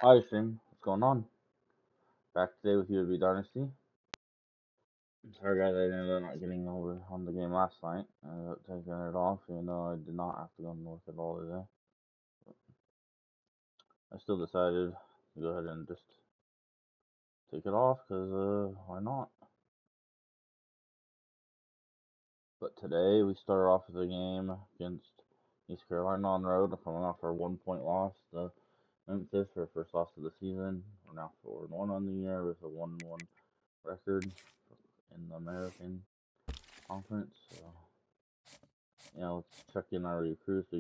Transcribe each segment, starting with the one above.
Hi, stream. What's going on? Back today with UAB Dynasty. Sorry, guys, I ended up not getting over on the game last night. I ended up taking it off, even though I did not have to go north at all today. I still decided to go ahead and just take it off, because, why not? But today, we started off with a game against East Carolina on the road, coming off our 1-point loss to Memphis, our first loss of the season. We're now 4-1 on the year with a 1-1 record in the American Conference, so let's check in our recruits. They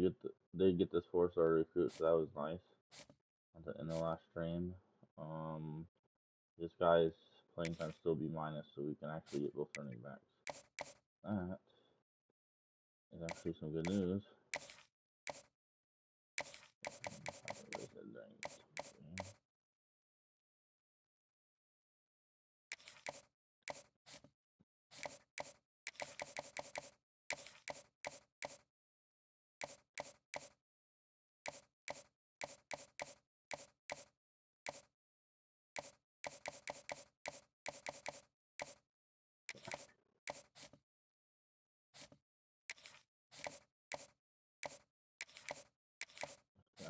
get this 4-star recruit, so that was nice. In the last stream, this guy's playing time still be minus, so we can actually get both running backs. That is actually some good news.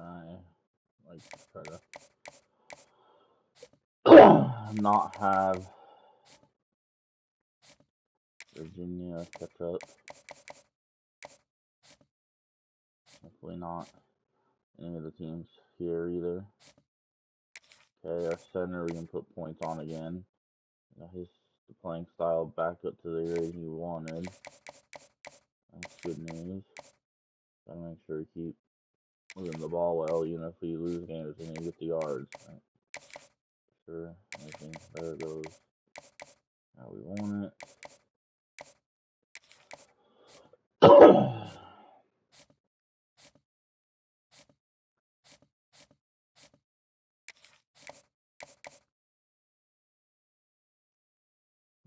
I like to try to not have Virginia catch up. Hopefully not any of the teams here either. Okay, our center we can put points on again. His playing style back up to the grade he wanted. That's good news. Gotta make sure we keep moving the ball well, even if we lose games, we can get the yards. Right? Sure, everything there goes how we want it.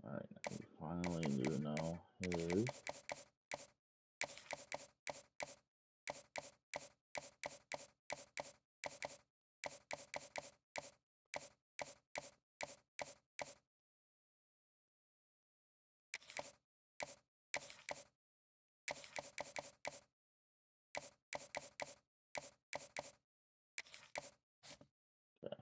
Alright, we finally do know his. Okay.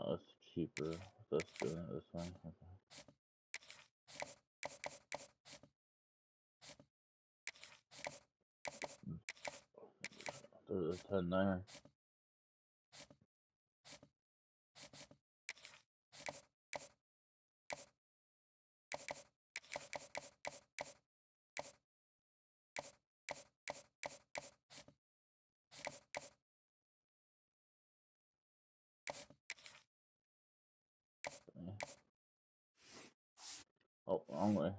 It's cheaper with us doing it this way. Okay. There's a 10 there. Okay. Oh, wrong way.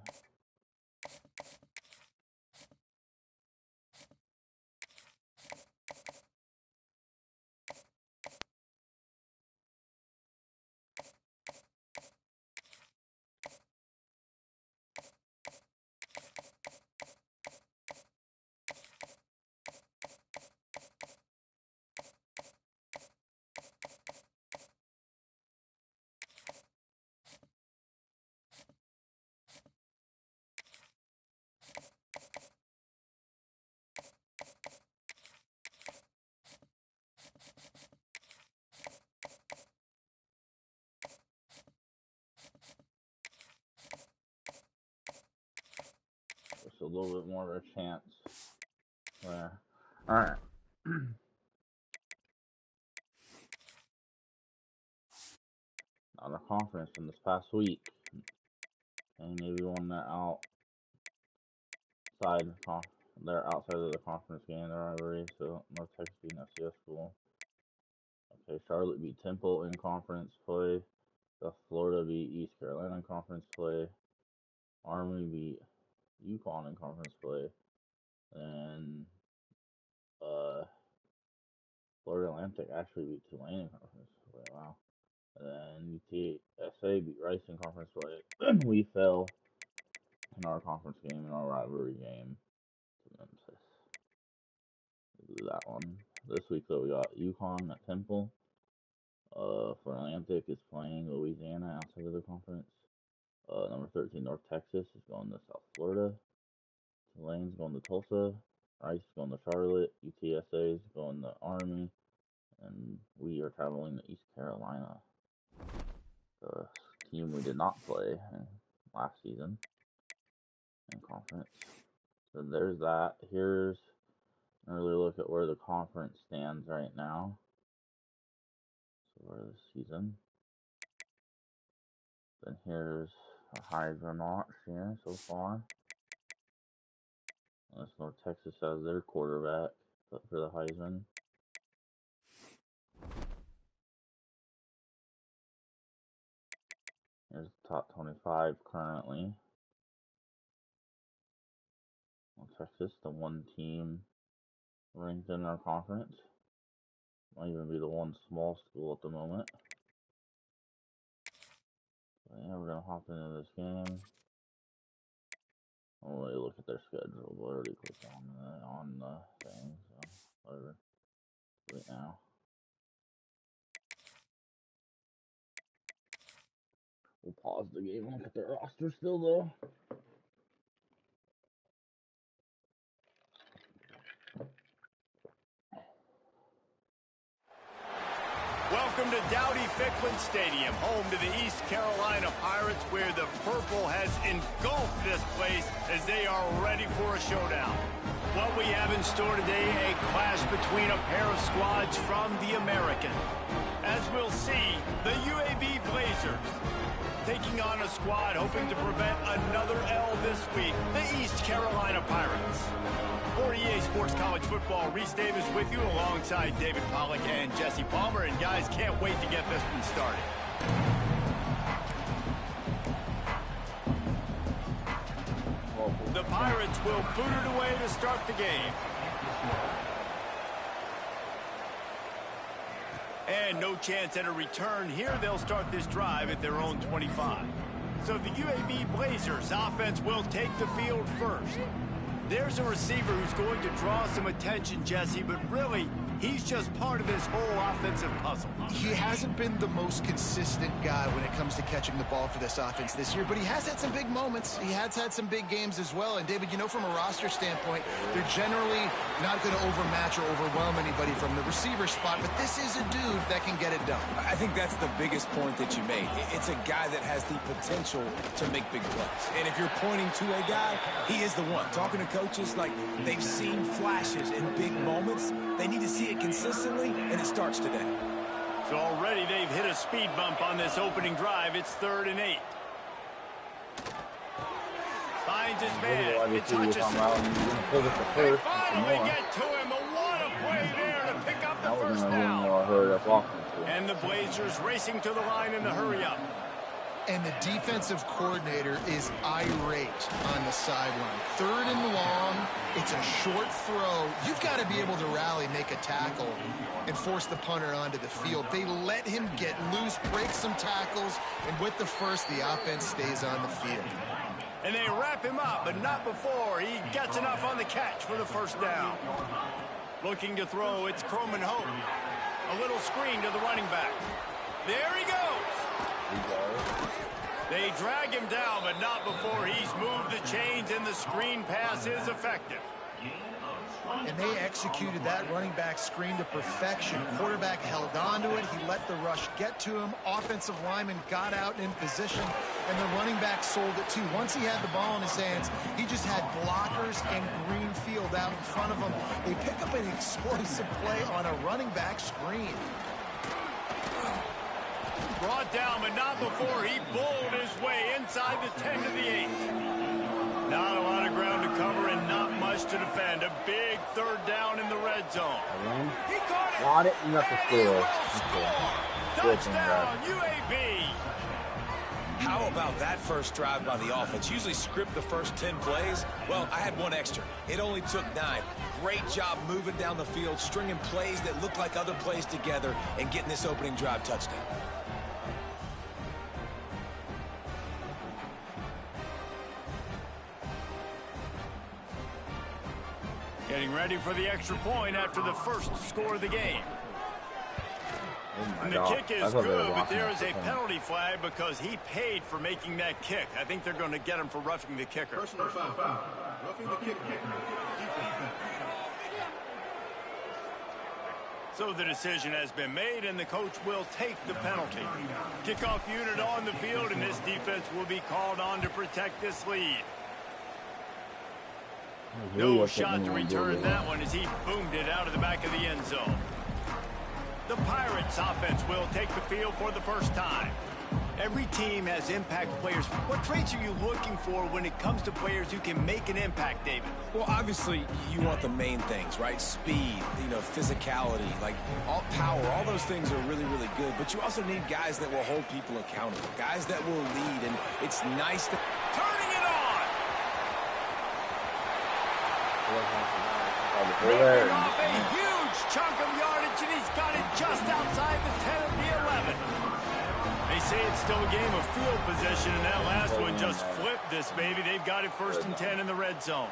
Just a little bit more of a chance there. Alright. Not a conference from this past week. And maybe one that they're outside of the conference game, the rivalry, so North Texas being FCS school. Okay, Charlotte beat Temple in conference play. Florida beat East Carolina in conference play. Army beat UConn in conference play. And Florida Atlantic actually beat Tulane in conference play. Wow. And then UTSA beat Rice in conference play. We fell in our conference game, in our rivalry game to Memphis. We'll do that one. This week, though, we got UConn at Temple. Florida Atlantic is playing Louisiana outside of the conference. Number 13, North Texas is going to South Florida. Tulane's going to Tulsa. Rice is going to Charlotte. UTSA is going to Army. And we are traveling to East Carolina, the team we did not play last season in conference. So there's that. Here's an early look at where the conference stands right now. So for the season. Then here's our Heisman marks here so far. Unless North Texas has their quarterback for the Heisman. Here's the top 25 currently. North Texas, the one team ranked in our conference. Might even be the one small school at the moment. But yeah, we're going to hop into this game. I'll really look at their schedule. We'll already click on the thing, so whatever. Right now. We'll pause the game and look at their roster still, though. Welcome to Dowdy-Ficklin Stadium, home to the East Carolina Pirates, where the purple has engulfed this place as they are ready for a showdown. What we have in store today, a clash between a pair of squads from the American. As we'll see, the UAB Blazers taking on a squad hoping to prevent another L this week, the East Carolina Pirates. For EA Sports College Football, Reese Davis with you alongside David Pollack and Jesse Palmer. And guys, can't wait to get this one started. The Pirates will boot it away to start the game. And no chance at a return here. They'll start this drive at their own 25. So the UAB Blazers offense will take the field first. There's a receiver who's going to draw some attention, Jesse, but really, he's just part of this whole offensive puzzle. He hasn't been the most consistent guy when it comes to catching the ball for this offense this year, but he has had some big moments. He has had some big games as well. And, David, you know, from a roster standpoint, they're generally not going to overmatch or overwhelm anybody from the receiver spot, but this is a dude that can get it done. I think that's the biggest point that you made. It's a guy that has the potential to make big plays. And if you're pointing to a guy, he is the one. Talking to coaches, like, they've seen flashes in big moments. They need to see it consistently, and it starts today. So already they've hit a speed bump on this opening drive. It's 3rd and 8. Finds his man. It touches him. They finally get to him. What a play there to pick up the first down. And the Blazers racing to the line in the hurry-up. And the defensive coordinator is irate on the sideline. 3rd and long. It's a short throw. You've got to be able to rally, make a tackle, and force the punter onto the field. They let him get loose, break some tackles, and with the first, the offense stays on the field. And they wrap him up, but not before he gets enough on the catch for the first down. Looking to throw, it's Croman Hope. A little screen to the running back. There he goes. They drag him down, but not before he's moved the chains, and the screen pass is effective. And they executed that running back screen to perfection. Quarterback held on to it. He let the rush get to him. Offensive lineman got out in position, and the running back sold it too. Once he had the ball in his hands, he just had blockers and green field out in front of him. They pick up an explosive play on a running back screen. Brought down, but not before he bowled his way inside the 10 to the 8. Not a lot of ground to cover and not much to defend. A big 3rd down in the red zone. He caught it. And that's a score. Touchdown, UAB. How about that first drive by the offense? Usually script the first 10 plays. Well, I had one extra. It only took 9. Great job moving down the field, stringing plays that look like other plays together, and getting this opening drive touchdown. Getting ready for the extra point after the first score of the game. And the kick is good, but there is a penalty flag because he paid for making that kick. I think they're going to get him for roughing the kicker. Personal foul. Roughing the kicker. So the decision has been made, and the coach will take the penalty. Kickoff unit on the field, and this defense will be called on to protect this lead. No shot to return that one as he boomed it out of the back of the end zone. The Pirates offense will take the field for the first time. Every team has impact players. What traits are you looking for when it comes to players who can make an impact, David? Well, obviously, you want the main things, right? Speed, physicality, like all power. All those things are really, really good. But you also need guys that will hold people accountable, guys that will lead. And it's nice to... Turning it on! Ripping off a huge chunk of yardage, and he's got it just outside the 10 of the 11. They say it's still a game of field position, and that last one just flipped this baby. They've got it 1st and 10 in the red zone.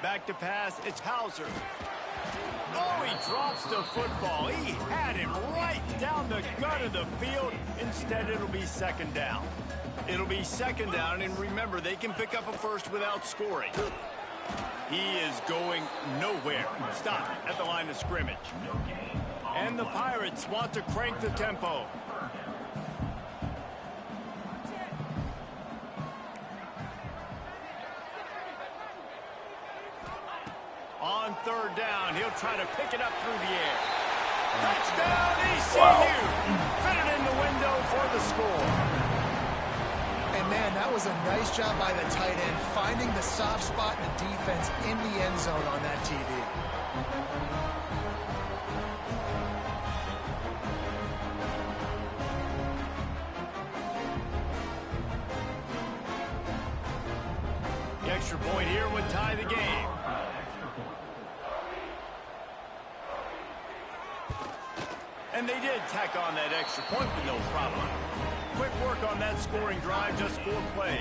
Back to pass, it's Hauser. Oh, he drops the football. He had it right down the gut of the field. Instead, it'll be 2nd down. It'll be 2nd down, and remember, they can pick up a first without scoring. He is going nowhere. Stop at the line of scrimmage. And the Pirates want to crank the tempo. On 3rd down, he'll try to pick it up through the air. Touchdown, ECU! Fit it in the window for the score. And, man, that was a nice job by the tight end, finding the soft spot in the defense in the end zone on that TV. The extra point here would tie the game. And they did tack on that extra point with no problem. Quick work on that scoring drive, just 4 plays.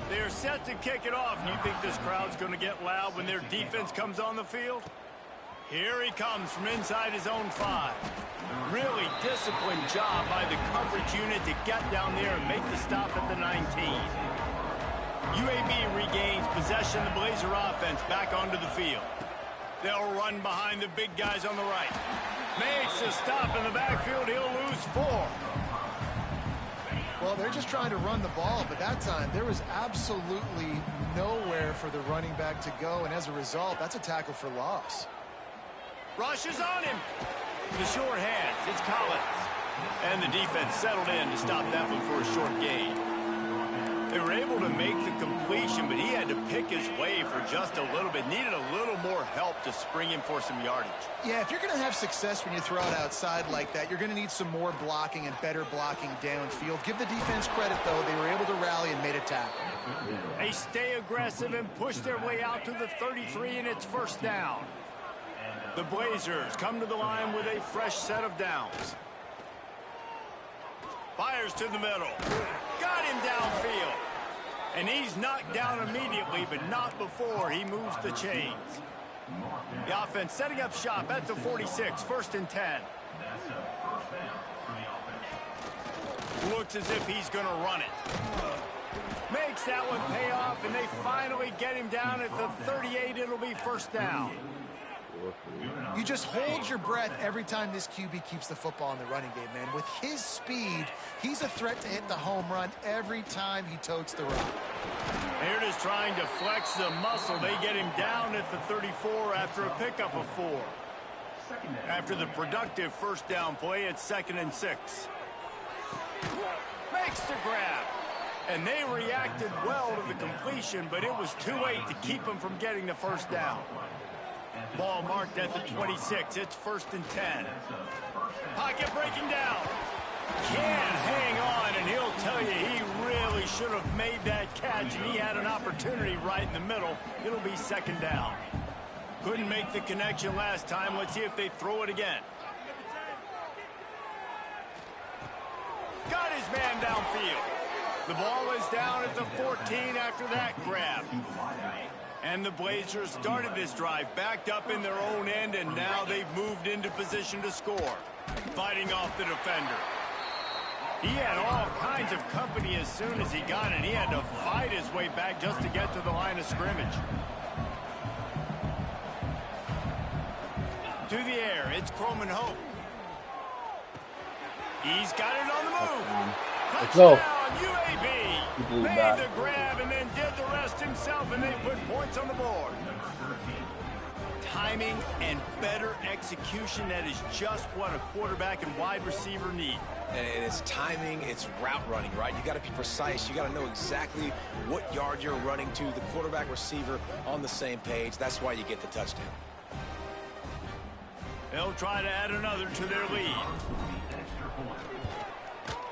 They're set to kick it off, and you think this crowd's going to get loud when their defense comes on the field? Here he comes from inside his own 5. Really disciplined job by the coverage unit to get down there and make the stop at the 19. UAB regains possession of the Blazer offense back onto the field. They'll run behind the big guys on the right. Makes a stop in the backfield. He'll lose 4. Well, they're just trying to run the ball, but that time there was absolutely nowhere for the running back to go, and as a result, that's a tackle for loss. Rush is on him. The short hands, it's Collins. And the defense settled in to stop that one for a short gain. They were able to make the completion, but he had to pick his way for just a little bit. Needed a little more help to spring him for some yardage. Yeah, if you're going to have success when you throw it outside like that, you're going to need some more blocking and better blocking downfield. Give the defense credit, though. They were able to rally and made a tackle. They stay aggressive and push their way out to the 33, and it's 1st down. The Blazers come to the line with a fresh set of downs. Fires to the middle. Got him downfield. And he's knocked down immediately, but not before he moves the chains. The offense setting up shop at the 46, 1st and 10. Looks as if he's going to run it. Makes that one pay off, and they finally get him down at the 38. It'll be 1st down. You just hold your breath every time this QB keeps the football in the running game, man. With his speed, he's a threat to hit the home run every time he totes the rock. They're just trying to flex the muscle. They get him down at the 34 after a pickup of 4. After the productive 1st down play, it's 2nd and 6. Makes the grab. And they reacted well to the completion, but it was too late to keep him from getting the 1st down. Ball marked at the 26. It's 1st and 10. Pocket breaking down. Can't hang on, and he'll tell you he really should have made that catch, and he had an opportunity right in the middle. It'll be 2nd down. Couldn't make the connection last time. Let's see if they throw it again. Got his man downfield. The ball is down at the 14 after that grab. And the Blazers started this drive backed up in their own end, and now they've moved into position to score. Fighting off the defender. He had all kinds of company as soon as he got it. He had to fight his way back just to get to the line of scrimmage. To the air, it's Croman Hope. He's got it on the move. Let's go. UAB made the grab and then did the rest himself, and they put points on the board. Timing and better execution, that is just what a quarterback and wide receiver need. And it's timing, it's route running, right? You got to be precise. You got to know exactly what yard you're running to. The quarterback receiver on the same page. That's why you get the touchdown. They'll try to add another to their lead.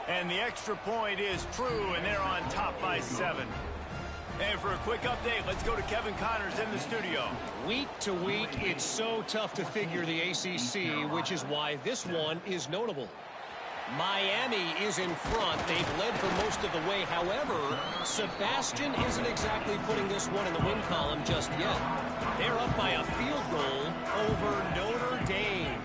And the extra point is true, and they're on top by 7. And for a quick update, let's go to Kevin Connors in the studio. Week to week, it's so tough to figure the ACC, which is why this one is notable. Miami is in front. They've led for most of the way. However, Sebastian isn't exactly putting this one in the win column just yet. They're up by a field goal over Notre Dame.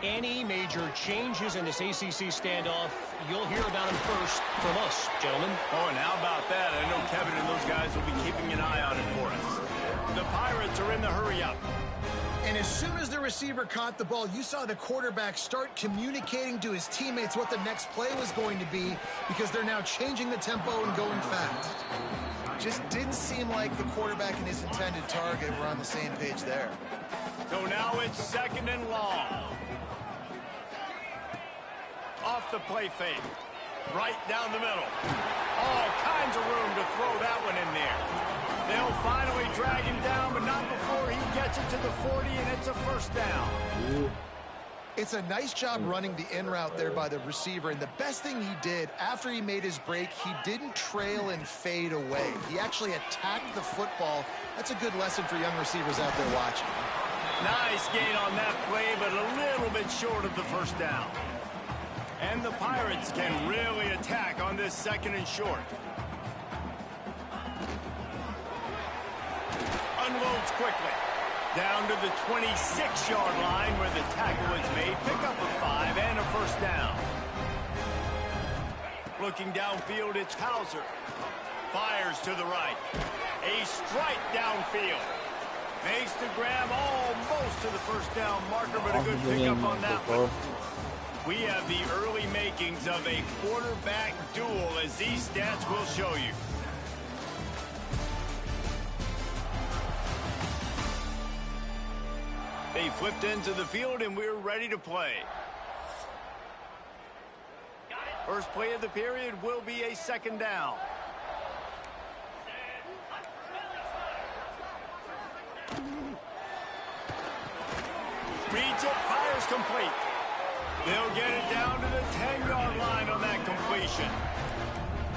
Any major changes in this ACC standoff, you'll hear about them first from us, gentlemen. Oh, and how about that? I know Kevin and those guys will be keeping an eye on it for us. The Pirates are in the hurry-up. And as soon as the receiver caught the ball, you saw the quarterback start communicating to his teammates what the next play was going to be, because they're now changing the tempo and going fast. Just didn't seem like the quarterback and his intended target were on the same page there. So now it's 2nd and long. Off the play fake. Right down the middle. All kinds of room to throw that one in there. They'll finally drag him down, but not before he gets it to the 40, and it's a 1st down. It's a nice job running the in route there by the receiver, and the best thing he did after he made his break, he didn't trail and fade away. He actually attacked the football. That's a good lesson for young receivers out there watching. Nice gain on that play, but a little bit short of the 1st down. And the Pirates can really attack on this 2nd and short. Unloads quickly. Down to the 26-yard line where the tackle is made. Pick up a 5 and a 1st down. Looking downfield, it's Hauser. Fires to the right. A strike downfield. Makes the grab almost to the 1st down marker, but a good pickup on that one. We have the early makings of a quarterback duel, as these stats will show you. They flipped into the field, and we're ready to play. First play of the period will be a 2nd down. Reads it, fires complete. They'll get it down to the 10-yard line on that completion.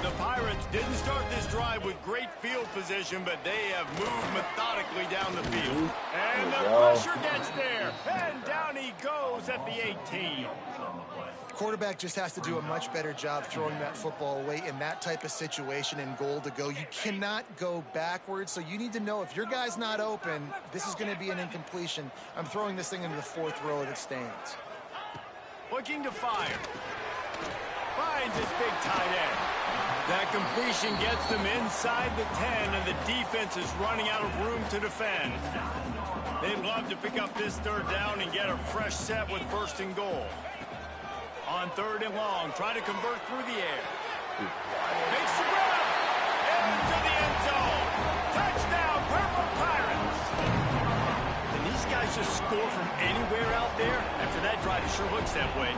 The Pirates didn't start this drive with great field position, but they have moved methodically down the field. And the pressure gets there. And down he goes at the 18. Quarterback just has to do a much better job throwing that football away in that type of situation and goal to go. You cannot go backwards, so you need to know if your guy's not open, this is going to be an incompletion. I'm throwing this thing into the 4th row that stands. Looking to fire. Finds his big tight end. That completion gets them inside the 10, and the defense is running out of room to defend. They'd love to pick up this 3rd down and get a fresh set with 1st and goal. On 3rd and long, try to convert through the air. Makes the grab. Into the end zone. Touchdown, Purple Pirates. And these guys players just score from anywhere out there, after that drive, it sure looks that way.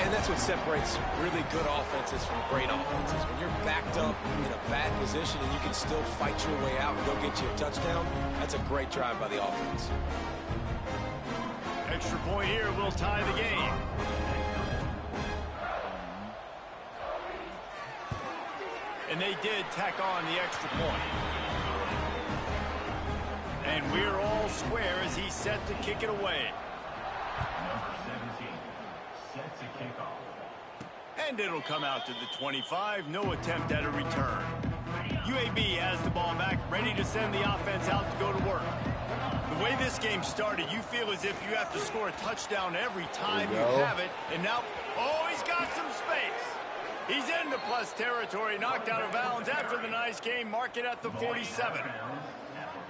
And that's what separates really good offenses from great offenses. When you're backed up in a bad position and you can still fight your way out and go get you a touchdown, that's a great drive by the offense. Extra point here will tie the game. And they did tack on the extra point. And we're all square as he's set to kick it away. Number 17 set to kick off. And it'll come out to the 25. No attempt at a return. UAB has the ball back, ready to send the offense out to go to work. The way this game started, you feel as if you have to score a touchdown every time you have it. And now, oh, he's got some space. He's into plus territory, knocked out of bounds after the nice game, mark it at the 47.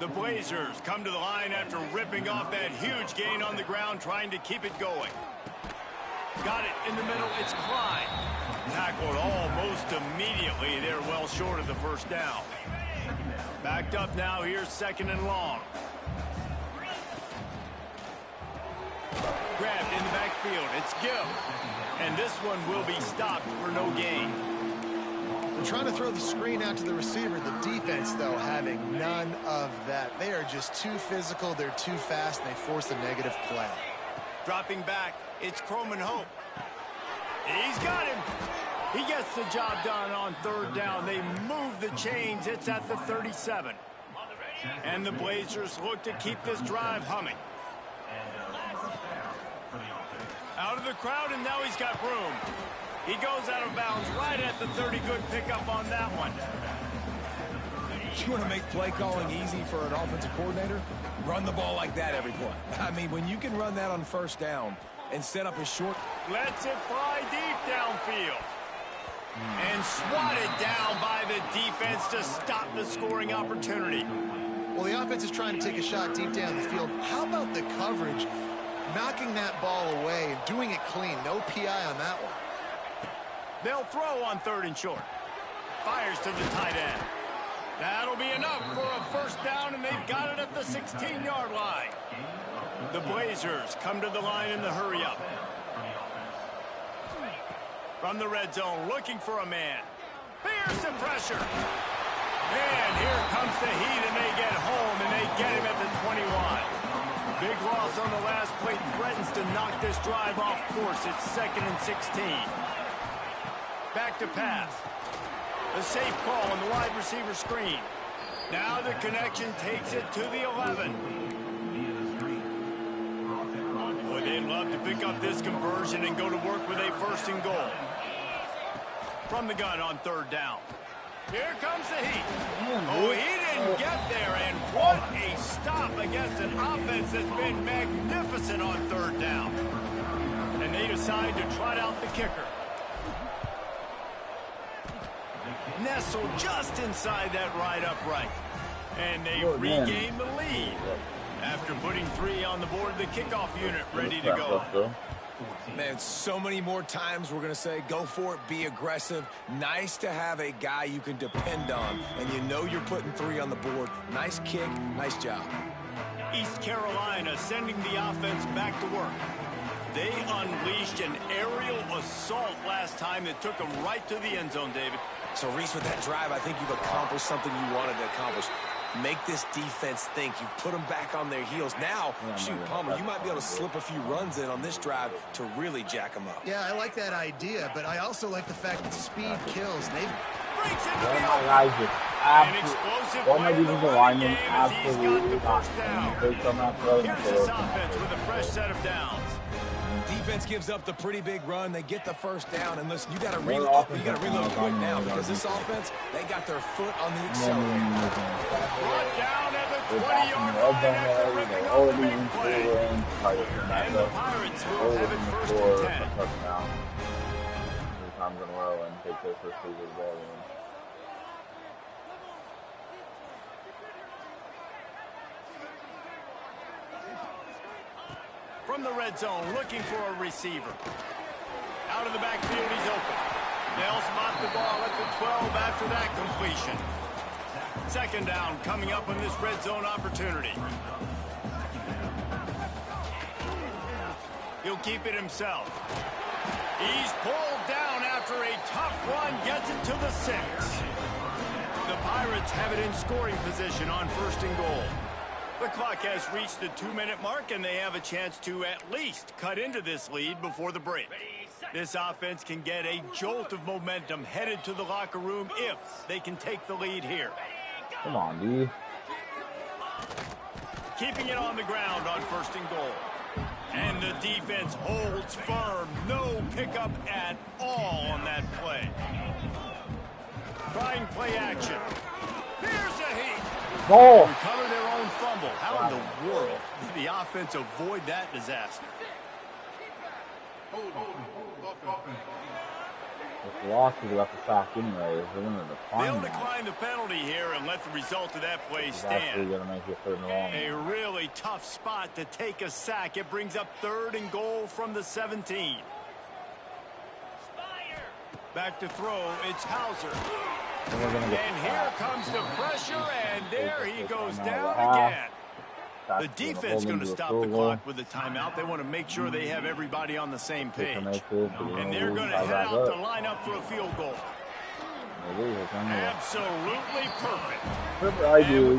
The Blazers come to the line after ripping off that huge gain on the ground, trying to keep it going. Got it in the middle, it's Klein. Tackled almost immediately. They're well short of the first down. Backed up now, here's 2nd and long. Grabbed in the backfield, it's Gill. And this one will be stopped for no gain. They're trying to throw the screen out to the receiver. The defense, though, having none of that. They are just too physical, they're too fast, and they force a negative play. Dropping back, it's Croman Hope. He's got him. He gets the job done on 3rd down. They move the chains. It's at the 37. And the Blazers look to keep this drive humming. Out of the crowd, and now he's got room. He goes out of bounds right at the 30. Good pickup on that one. You want to make play calling easy for an offensive coordinator? Run the ball like that every play. I mean, when you can run that on 1st down and set up a short... Lets it fly deep downfield. And swatted down by the defense to stop the scoring opportunity. Well, the offense is trying to take a shot deep down the field. How about the coverage? Knocking that ball away and doing it clean. No PI on that one. They'll throw on 3rd and short. Fires to the tight end. That'll be enough for a 1st down, and they've got it at the 16-yard line. The Blazers come to the line in the hurry-up. From the red zone, looking for a man. Fearsome pressure. And here comes the heat, and they get home, and they get him at the 21. Big loss on the last play, threatens to knock this drive off course. It's 2nd and 16. Back to pass. A safe call on the wide receiver screen. Now the connection takes it to the 11. Boy, they'd love to pick up this conversion and go to work with a 1st and goal. From the gun on 3rd down. Here comes the heat. Oh, he didn't get there, and what a stop against an offense that's been magnificent on 3rd down. And they decide to trot out the kicker. Nestled just inside that right upright. And they regain the lead. After putting 3 on the board, the kickoff unit ready to go. Man, so many more times we're going to say, go for it, be aggressive. Nice to have a guy you can depend on, and you know you're putting 3 on the board. Nice kick, nice job. East Carolina sending the offense back to work. They unleashed an aerial assault last time that took them right to the end zone, David. So, Reese, with that drive, I think you've accomplished something you wanted to accomplish. Make this defense think. You've put them back on their heels. Now, shoot, Palmer, you might be able to slip a few runs in on this drive to really jack them up. Yeah, I like that idea, but I also like the fact that speed kills. They've breaks into the my open. guys just An explosive one of play in these the linemen running game as he's got the absolutely first down. based on that throw. Here's this offense with a fresh set of downs. Defense gives up the pretty big run. They get the 1st down, and listen, you got to reload quick now because this offense, they got their foot on the accelerator. Brought down at the 20-yard line after ripping off the big play. And the Pirates will have it 1st and 10. Touchdown. 3 times in a row and take their first lead of the ball game. From the red zone, looking for a receiver. Out of the backfield, he's open. They'll spot the ball at the 12 after that completion. 2nd down coming up on this red zone opportunity. He'll keep it himself. He's pulled down after a tough run, gets it to the 6. The Pirates have it in scoring position on 1st and goal. The clock has reached the 2-minute mark, and they have a chance to at least cut into this lead before the break. This offense can get a jolt of momentum headed to the locker room if they can take the lead here. Come on, dude. Keeping it on the ground on 1st and goal. And the defense holds firm. No pickup at all on that play. Trying play action. Here's a heat. Ball. Recover their own fumble. How in the world did the offense avoid that disaster? If the loss is left the sack anyways, they're going to decline. They'll decline the penalty here and let the result of that play stand. Going to make it 3rd and long. A really tough spot to take a sack. It brings up 3rd and goal from the 17. Back to throw. It's Hauser. And here comes the pressure, and there he goes down again. The defense going to stop the clock with a timeout. They want to make sure they have everybody on the same page. And they're going to head out to line up for a field goal. Absolutely perfect. We're tied here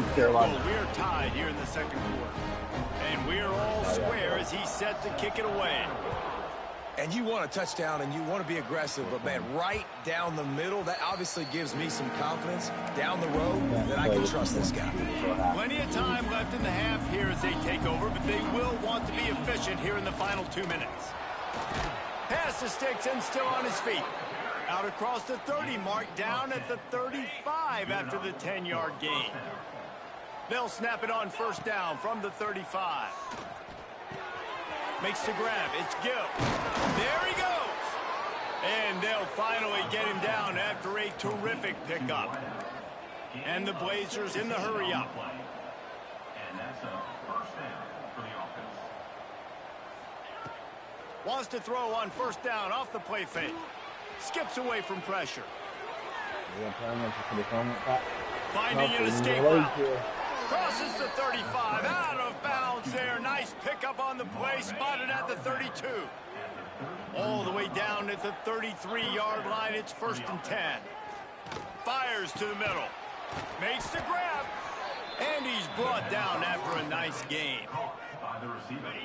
in the 2nd quarter. And we're all square as he's set to kick it away. And you want a touchdown and you want to be aggressive, but man, right down the middle, that obviously gives me some confidence down the road that I can trust this guy. Plenty of time left in the half here as they take over, but they will want to be efficient here in the final 2 minutes. Pass to Sticks and still on his feet. Out across the 30 mark, down at the 35 after the 10-yard gain. They'll snap it on 1st down from the 35. Makes the grab. It's Gill. There he goes. And they'll finally get him down after a terrific pickup. And the Blazers in the hurry-up. And that's a 1st down for the offense. Wants to throw on 1st down off the play fake. Skips away from pressure. Finding an escape route. Crosses the 35, out of bounds there. Nice pickup on the play, spotted at the 32. All the way down at the 33-yard line, it's 1st and 10. Fires to the middle. Makes the grab. And he's brought down after a nice gain.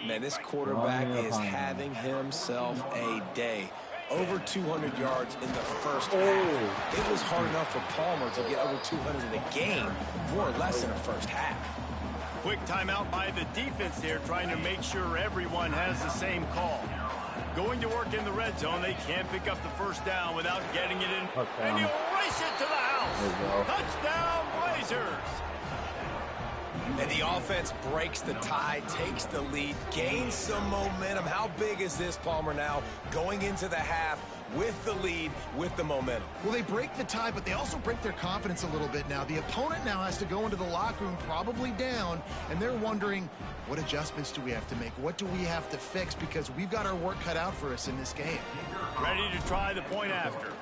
Man, this quarterback is having himself a day. Over 200 yards in the 1st half. It was hard enough for Palmer to get over 200 in a game, more or less in the 1st half. Quick timeout by the defense there, trying to make sure everyone has the same call. Going to work in the red zone. They can't pick up the 1st down without getting it in. And he'll race it to the house. Touchdown, Blazers. And the offense breaks the tie, takes the lead, gains some momentum. How big is this, Palmer, now going into the half with the lead, with the momentum? Well, they break the tie, but they also break their confidence a little bit now. The opponent now has to go into the locker room probably down, and they're wondering, what adjustments do we have to make? What do we have to fix? Because we've got our work cut out for us in this game. Ready to try the point after.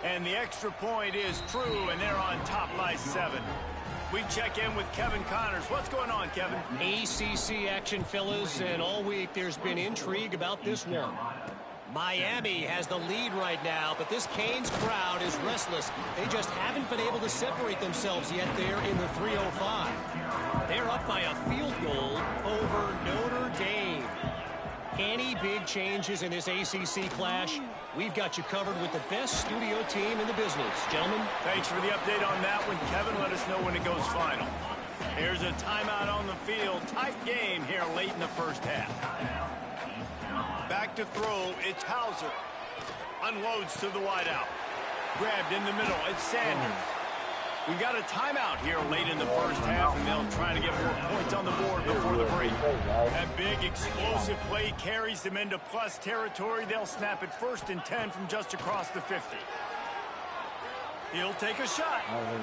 And the extra point is true, and they're on top by 7. We check in with Kevin Connors. What's going on, Kevin? ACC action, fellas, and all week there's been intrigue about this one. Miami has the lead right now, but this Canes crowd is restless. They just haven't been able to separate themselves yet there in the 305. They're up by a field goal over Notre Dame. Any big changes in this ACC clash? We've got you covered with the best studio team in the business. Gentlemen. Thanks for the update on that one, Kevin. Let us know when it goes final. Here's a timeout on the field. Tight game here late in the 1st half. Back to throw. It's Hauser. Unloads to the wideout. Grabbed in the middle. It's Sanders. We got a timeout here late in the 1st half, and they'll try to get more points on the board before the break. That big explosive play carries them into plus territory. They'll snap it 1st and 10 from just across the 50. He'll take a shot. And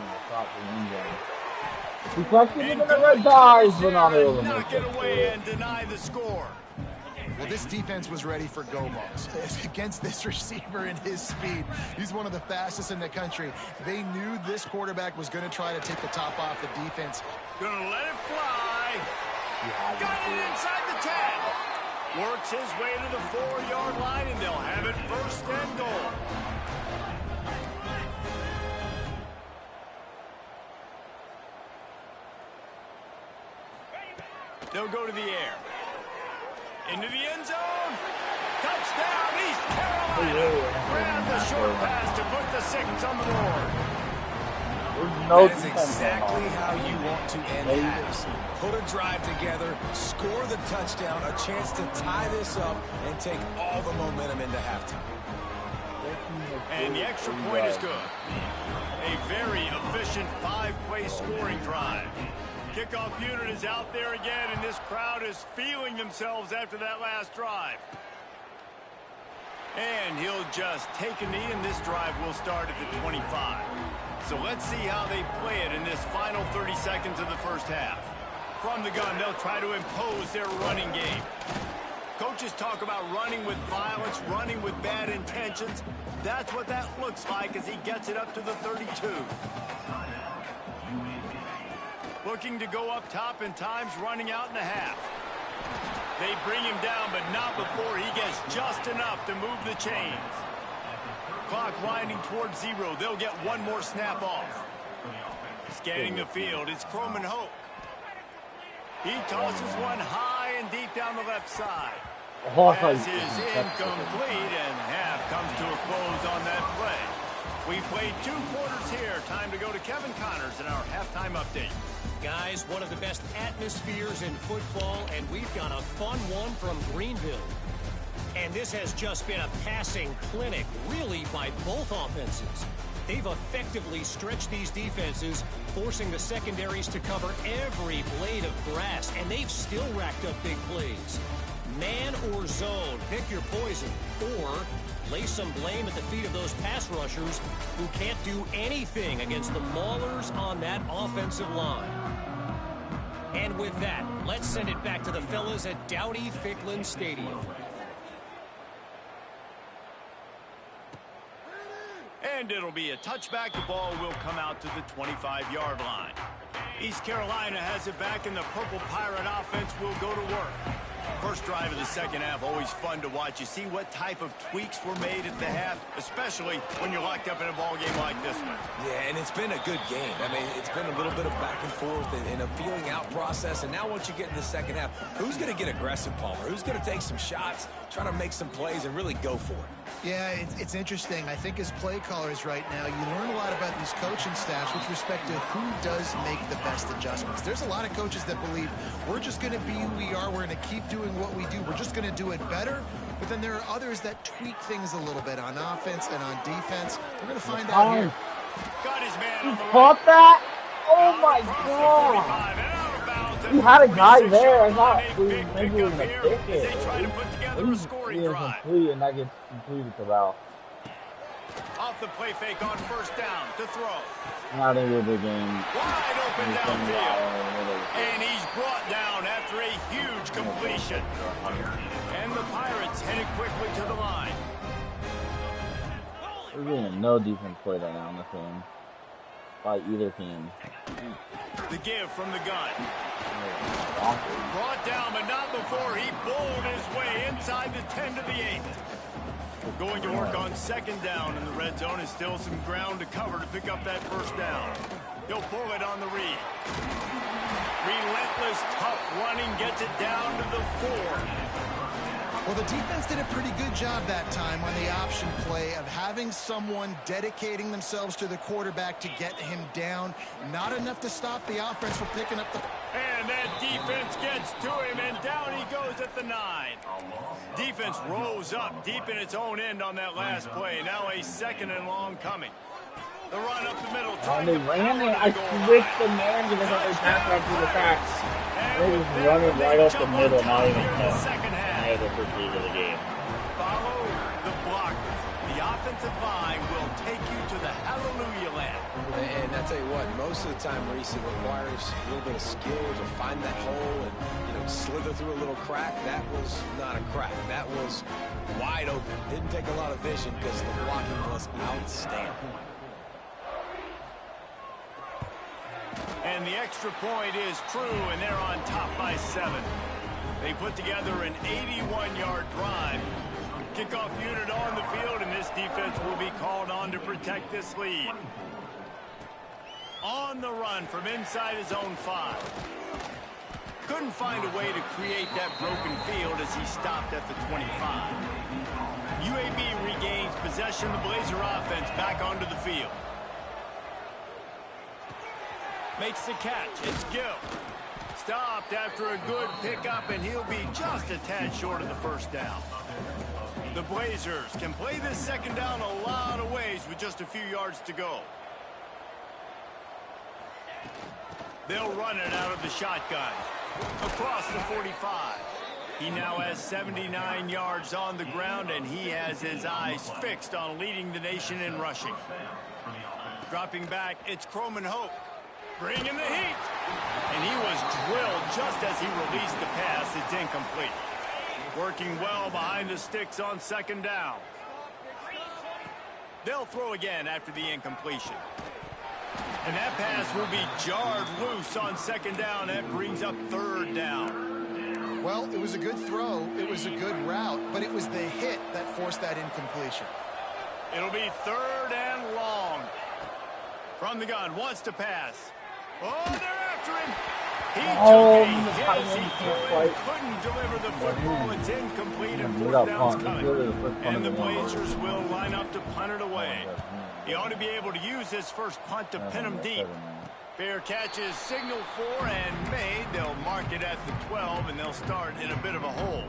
knock it away and deny the score. Well, this defense was ready for go-balls against this receiver and his speed. He's one of the fastest in the country. They knew this quarterback was going to try to take the top off the defense. Gonna let it fly. Got it inside the 10. Works his way to the 4-yard line, and they'll have it 1st and goal. They'll go to the air. Into the end zone. Touchdown, East Carolina. Grab the short pass to put the 6 on the board. That is exactly how you want to end halves. Put a drive together, score the touchdown, a chance to tie this up, and take all the momentum into halftime. And the extra point is good. A very efficient 5-play scoring drive. Kickoff unit is out there again, and this crowd is feeling themselves after that last drive. And he'll just take a knee, and this drive will start at the 25. So let's see how they play it in this final 30 seconds of the first half. From the gun, they'll try to impose their running game. Coaches talk about running with violence, running with bad intentions. That's what that looks like as he gets it up to the 32. Looking to go up top, and time's running out in the half. They bring him down, but not before he gets just enough to move the chains. Clock winding towards 0. They'll get one more snap off. Scanning the field, it's Croman Hoke. He tosses one high and deep down the left side. Pass is incomplete, and half comes to a close on that play. We played 2 quarters here. Time to go to Kevin Connors in our halftime update. Guys, one of the best atmospheres in football, and we've got a fun one from Greenville. And this has just been a passing clinic, really, by both offenses. They've effectively stretched these defenses, forcing the secondaries to cover every blade of grass, and they've still racked up big plays. Man or zone, pick your poison, or lay some blame at the feet of those pass rushers who can't do anything against the maulers on that offensive line. And with that, let's send it back to the fellas at Dowdy-Ficklin Stadium. And it'll be a touchback. The ball will come out to the 25-yard line. East Carolina has it back, and the Purple Pirate offense will go to work. First drive of the second half, always fun to watch. You see what type of tweaks were made at the half, especially when you're locked up in a ball game like this one. Yeah, and it's been a good game. I mean, it's been a little bit of back and forth and a feeling out process. And now once you get in the second half, who's going to get aggressive, Palmer? Who's going to take some shots, try to make some plays, and really go for it? Yeah, it's interesting. I think as play callers right now, you learn a lot about these coaching staffs with respect to who does make the best adjustments. There's a lot of coaches that believe we're just going to be who we are. We're going to keep doing what we do. We're just going to do it better. But then there are others that tweak things a little bit on offense and on defense. We're going to find out here. Got his man on the Caught that? Oh my god! You had a guy there. I thought maybe we were going to pick it. They try to put together a scoring drive. Complete, and that gets completed to Val. Off the play fake on first down to throw. Not a good game. Wide open downfield. And he's brought down after a huge completion. And the Pirates headed quickly to the line. We're getting no defense play right now in this game by either team. The give from the gun. Brought down, but not before he bowled his way inside the 10 to the 8. Going to work on second down, and the red zone is still some ground to cover to pick up that first down. He'll pull it on the read. Relentless, tough running gets it down to the 4. Well, the defense did a pretty good job that time on the option play of having someone dedicating themselves to the quarterback to get him down. Not enough to stop the offense from picking up the... And that defense gets to him, and down he goes at the 9. Defense rose up deep in its own end on that last play. Now a second and long coming. The run up the middle. They ran it. I switched the man because they passed right through the cracks. They was running right up the middle, not even close. The first lead of the game. Follow the blockers. The offensive line will take you to the hallelujah land. And I tell you what, most of the time, Reese, it requires a little bit of skill to find that hole and slither through a little crack. That was not a crack. That was wide open. Didn't take a lot of vision because the blocking was outstanding. And the extra point is true, and they're on top by 7. They put together an 81-yard drive. Kickoff unit on the field, and this defense will be called on to protect this lead. On the run from inside his own 5. Couldn't find a way to create that broken field as he stopped at the 25. UAB regains possession. The Blazer offense back onto the field. Makes the catch. It's Gill. Stopped after a good pickup, and he'll be just a tad short of the first down. The Blazers can play this second down a lot of ways with just a few yards to go. They'll run it out of the shotgun. Across the 45. He now has 79 yards on the ground, and he has his eyes fixed on leading the nation in rushing. Dropping back, it's Croman Hope. Bringing the heat. And he was drilled just as he released the pass. It's incomplete. Working well behind the sticks on second down. They'll throw again after the incompletion. And that pass will be jarred loose on second down. That brings up third down. Well, it was a good throw. It was a good route, but it was the hit that forced that incompletion. It'll be third and long. From the gun, wants to pass. Oh, they're after him. He took a hit as he threw it. Couldn't deliver the football. It's incomplete, and fourth down's coming. And the Blazers will line up to punt it away. He ought to be able to use his first punt to pin him deep. Fair catch is signaled for and made. They'll mark it at the 12, and they'll start in a bit of a hole.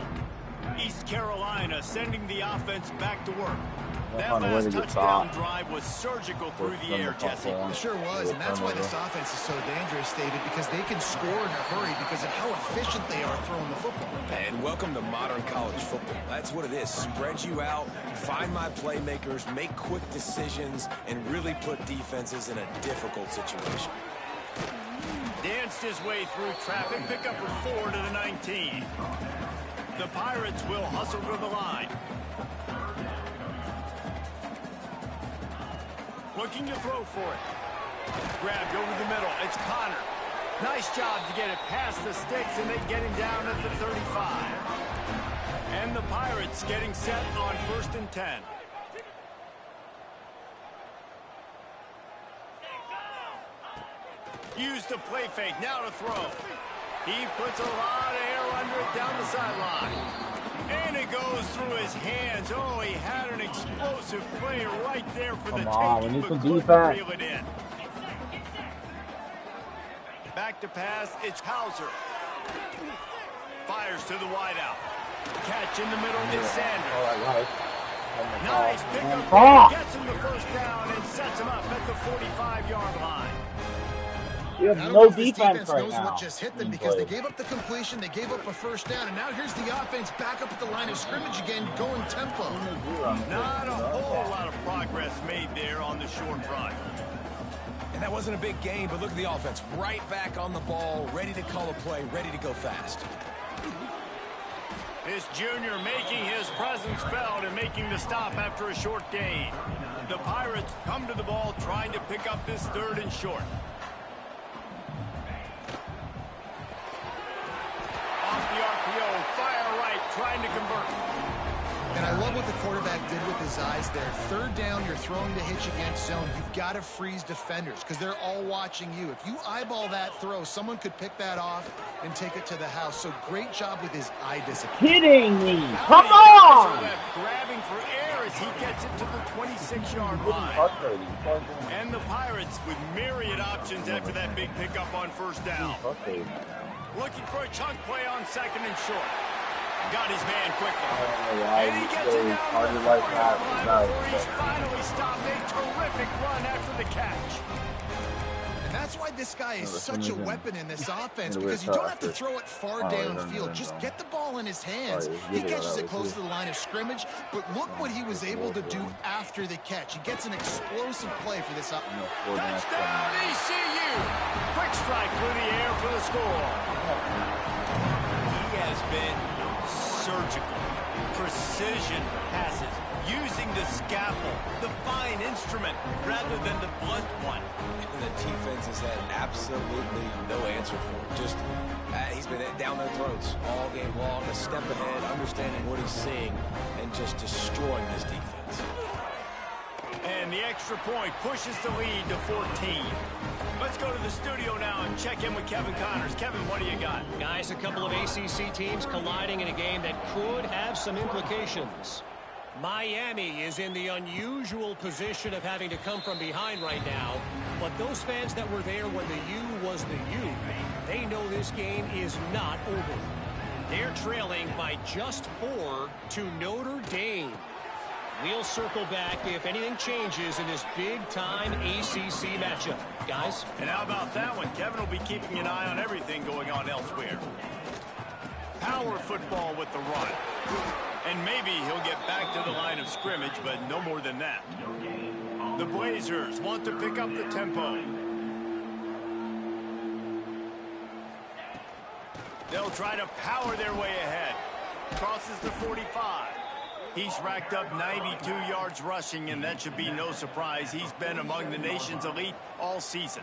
East Carolina sending the offense back to work. That last touchdown drive was surgical through the air, Jesse. It sure was, and that's why this offense is so dangerous, David, because they can score in a hurry because of how efficient they are throwing the football. And welcome to modern college football. That's what it is. Spread you out, find my playmakers, make quick decisions, and really put defenses in a difficult situation. Danced his way through traffic, pick up a 4 to the 19. The Pirates will hustle to the line. Looking to throw for it. Grabbed over the middle. It's Connor. Nice job to get it past the sticks, and they get him down at the 35. And the Pirates getting set on 1st and 10. Use the play fake. Now to throw. He puts a lot of air under it down the sideline. And it goes through his hands. Oh, he had an explosive play right there for the taking, but couldn't reel it in. Back to pass, it's Hauser. Fires to the wideout. Catch in the middle, it's Sanders. Nice pickup. Gets him the first down and sets him up at the 45-yard line. You have no defense right knows now. What just hit them because they gave up the completion, they gave up a first down, and now here's the offense back up at the line of scrimmage again, going tempo. Not a whole lot of progress made there on the short run. And that wasn't a big gain, but look at the offense. Right back on the ball, ready to call a play, ready to go fast. This junior making his presence felt and making the stop after a short gain. The Pirates come to the ball trying to pick up this 3rd and short. Trying to convert. And I love what the quarterback did with his eyes there. 3rd down, you're throwing the hitch against zone. You've got to freeze defenders because they're all watching you. If you eyeball that throw, someone could pick that off and take it to the house. So great job with his eye discipline. Kidding me. Come on! Grabbing for air as he gets it to the 26-yard line. And the Pirates with myriad options after that big pickup on 1st down. Looking for a chunk play on 2nd and short. Got his man quickly. And he gets it down the 4-yard line before he's finally stopped. A terrific run after the catch. And that's why this guy is such a weapon in this offense, because you don't have to throw it far downfield. Just get the ball in his hands. He catches it close to the line of scrimmage, but look what he was able to do after the catch. He gets an explosive play for this offense. Touchdown, ECU! Quick strike through the air for the score. He has been surgical. Precision passes, using the scalpel, the fine instrument, rather than the blunt one. And the defense has had absolutely no answer for it. Just, he's been down their throats all game long, a step ahead, understanding what he's seeing, and just destroying this defense. And the extra point pushes the lead to 14. Let's go to the studio now and check in with Kevin Connors. Kevin, what do you got? Guys, a couple of ACC teams colliding in a game that could have some implications. Miami is in the unusual position of having to come from behind right now, but those fans that were there when the U was the U, they know this game is not over. They're trailing by just 4 to Notre Dame. We'll circle back if anything changes in this big-time ACC matchup. Guys? And how about that one? Kevin will be keeping an eye on everything going on elsewhere. Power football with the run. And maybe he'll get back to the line of scrimmage, but no more than that. The Blazers want to pick up the tempo. They'll try to power their way ahead. Crosses the 45. He's racked up 92 yards rushing, and that should be no surprise. He's been among the nation's elite all season.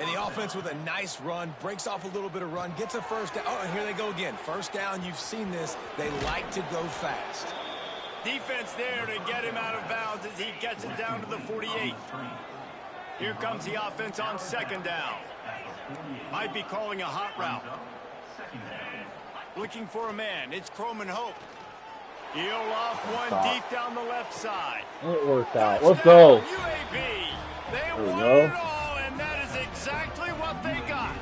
And the offense with a nice run, breaks off a little bit of run, gets a first down. Oh, and here they go again. First down, you've seen this. They like to go fast. Defense there to get him out of bounds as he gets it down to the 48. Here comes the offense on second down. Might be calling a hot route. Looking for a man. It's Croman Hope. He'll off one deep down the left side. It worked out. Let's go. UAB. They we won go. it all, and that is exactly what they got.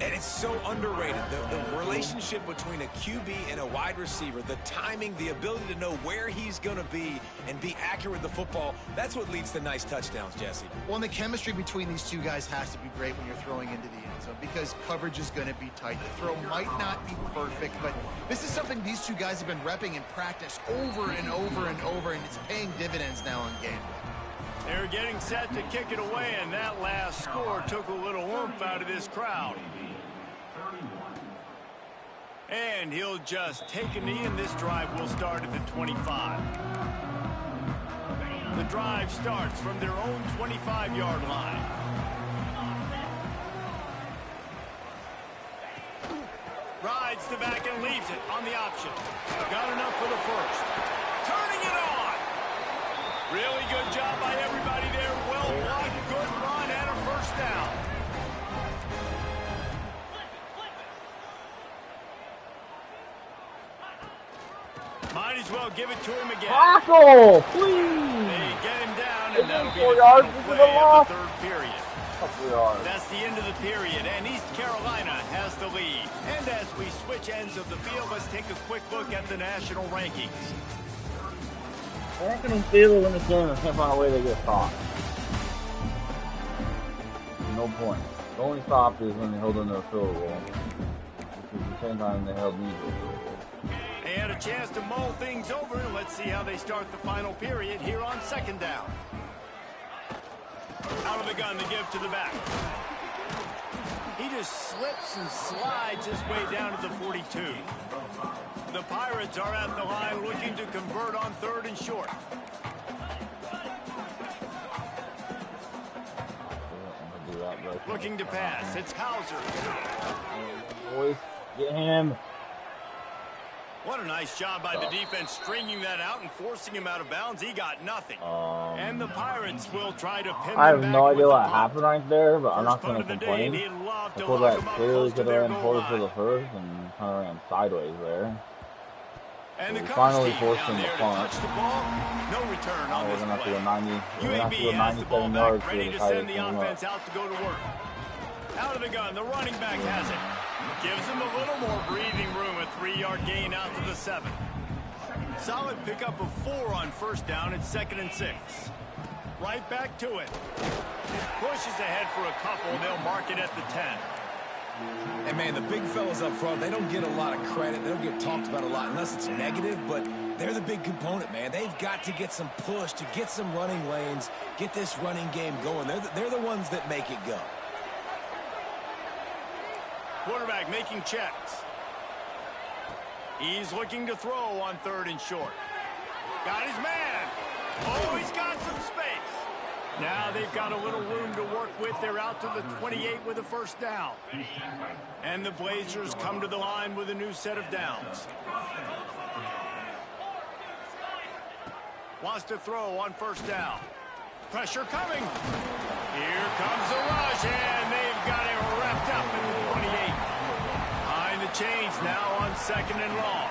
And it's so underrated, the relationship between a QB and a wide receiver, the timing, the ability to know where he's going to be and be accurate with the football, that's what leads to nice touchdowns, Jesse. Well, and the chemistry between these two guys has to be great when you're throwing into the end zone because coverage is going to be tight. The throw might not be perfect, but this is something these two guys have been repping in practice over and over and over, and it's paying dividends now on game day. They're getting set to kick it away, and that last score took a little oomph out of this crowd. And he'll just take a knee, and this drive will start at the 25. The drive starts from their own 25-yard line. Rides the back and leaves it on the option. Got enough for the first. Turning it on. Really good job by everybody there. Well blocked, good run, and a first down. Might as well give it to him again. Tackle, please. They get him down, and that'll be 4 the yards final into play the of loss. the third period. Couple yards. That's the end of the period, and East Carolina has the lead. And as we switch ends of the field, let's take a quick look at the national rankings. They're not going to feel it in this game and can't find a way to get stopped. No point. The only stop is when they hold in their field goal. Which is the same time they held me to a field goal. They had a chance to mull things over, and let's see how they start the final period here on second down. Out of the gun to give to the back. He just slips and slides his way down to the 42. The Pirates are at the line looking to convert on third and short. Looking to pass. It's Hauser. Boys, get him. What a nice job by the defense stringing that out and forcing him out of bounds. He got nothing. And the Pirates will try to pin I them have back no idea with what the punt. happened right there, but I'm not First going to punt of the day, and complain. he'd love I to thought lock that him up clearly close to could their have ran goal forward for the line. first and kind of ran sideways there. And the We coach finally team forced down him to there to punt. touch the ball. No return Now on we're this going to have to play. go 90. We're going to have to go UAB has the ball 97 back, yards to ready to try to send the clean him offense up. out to go to work. Out of the gun, the running back has it. Gives him a little more breathing room, a 3-yard gain out to the 7. Solid pickup of 4 on first down. It's 2nd and 6. Right back to it. Pushes ahead for a couple. They'll mark it at the 10. And, man, the big fellas up front, they don't get a lot of credit. They don't get talked about a lot unless it's negative, but they're the big component, man. They've got to get some push, to get some running lanes, get this running game going. They're the ones that make it go. Quarterback making checks. He's looking to throw on 3rd and short. Got his man. Oh, he's got some space. Now they've got a little room to work with. They're out to the 28 with a first down. And the Blazers come to the line with a new set of downs. Wants to throw on 1st down. Pressure coming. Here comes the rush, and they've got it wrapped up in the 28. Behind the chains now on 2nd and long.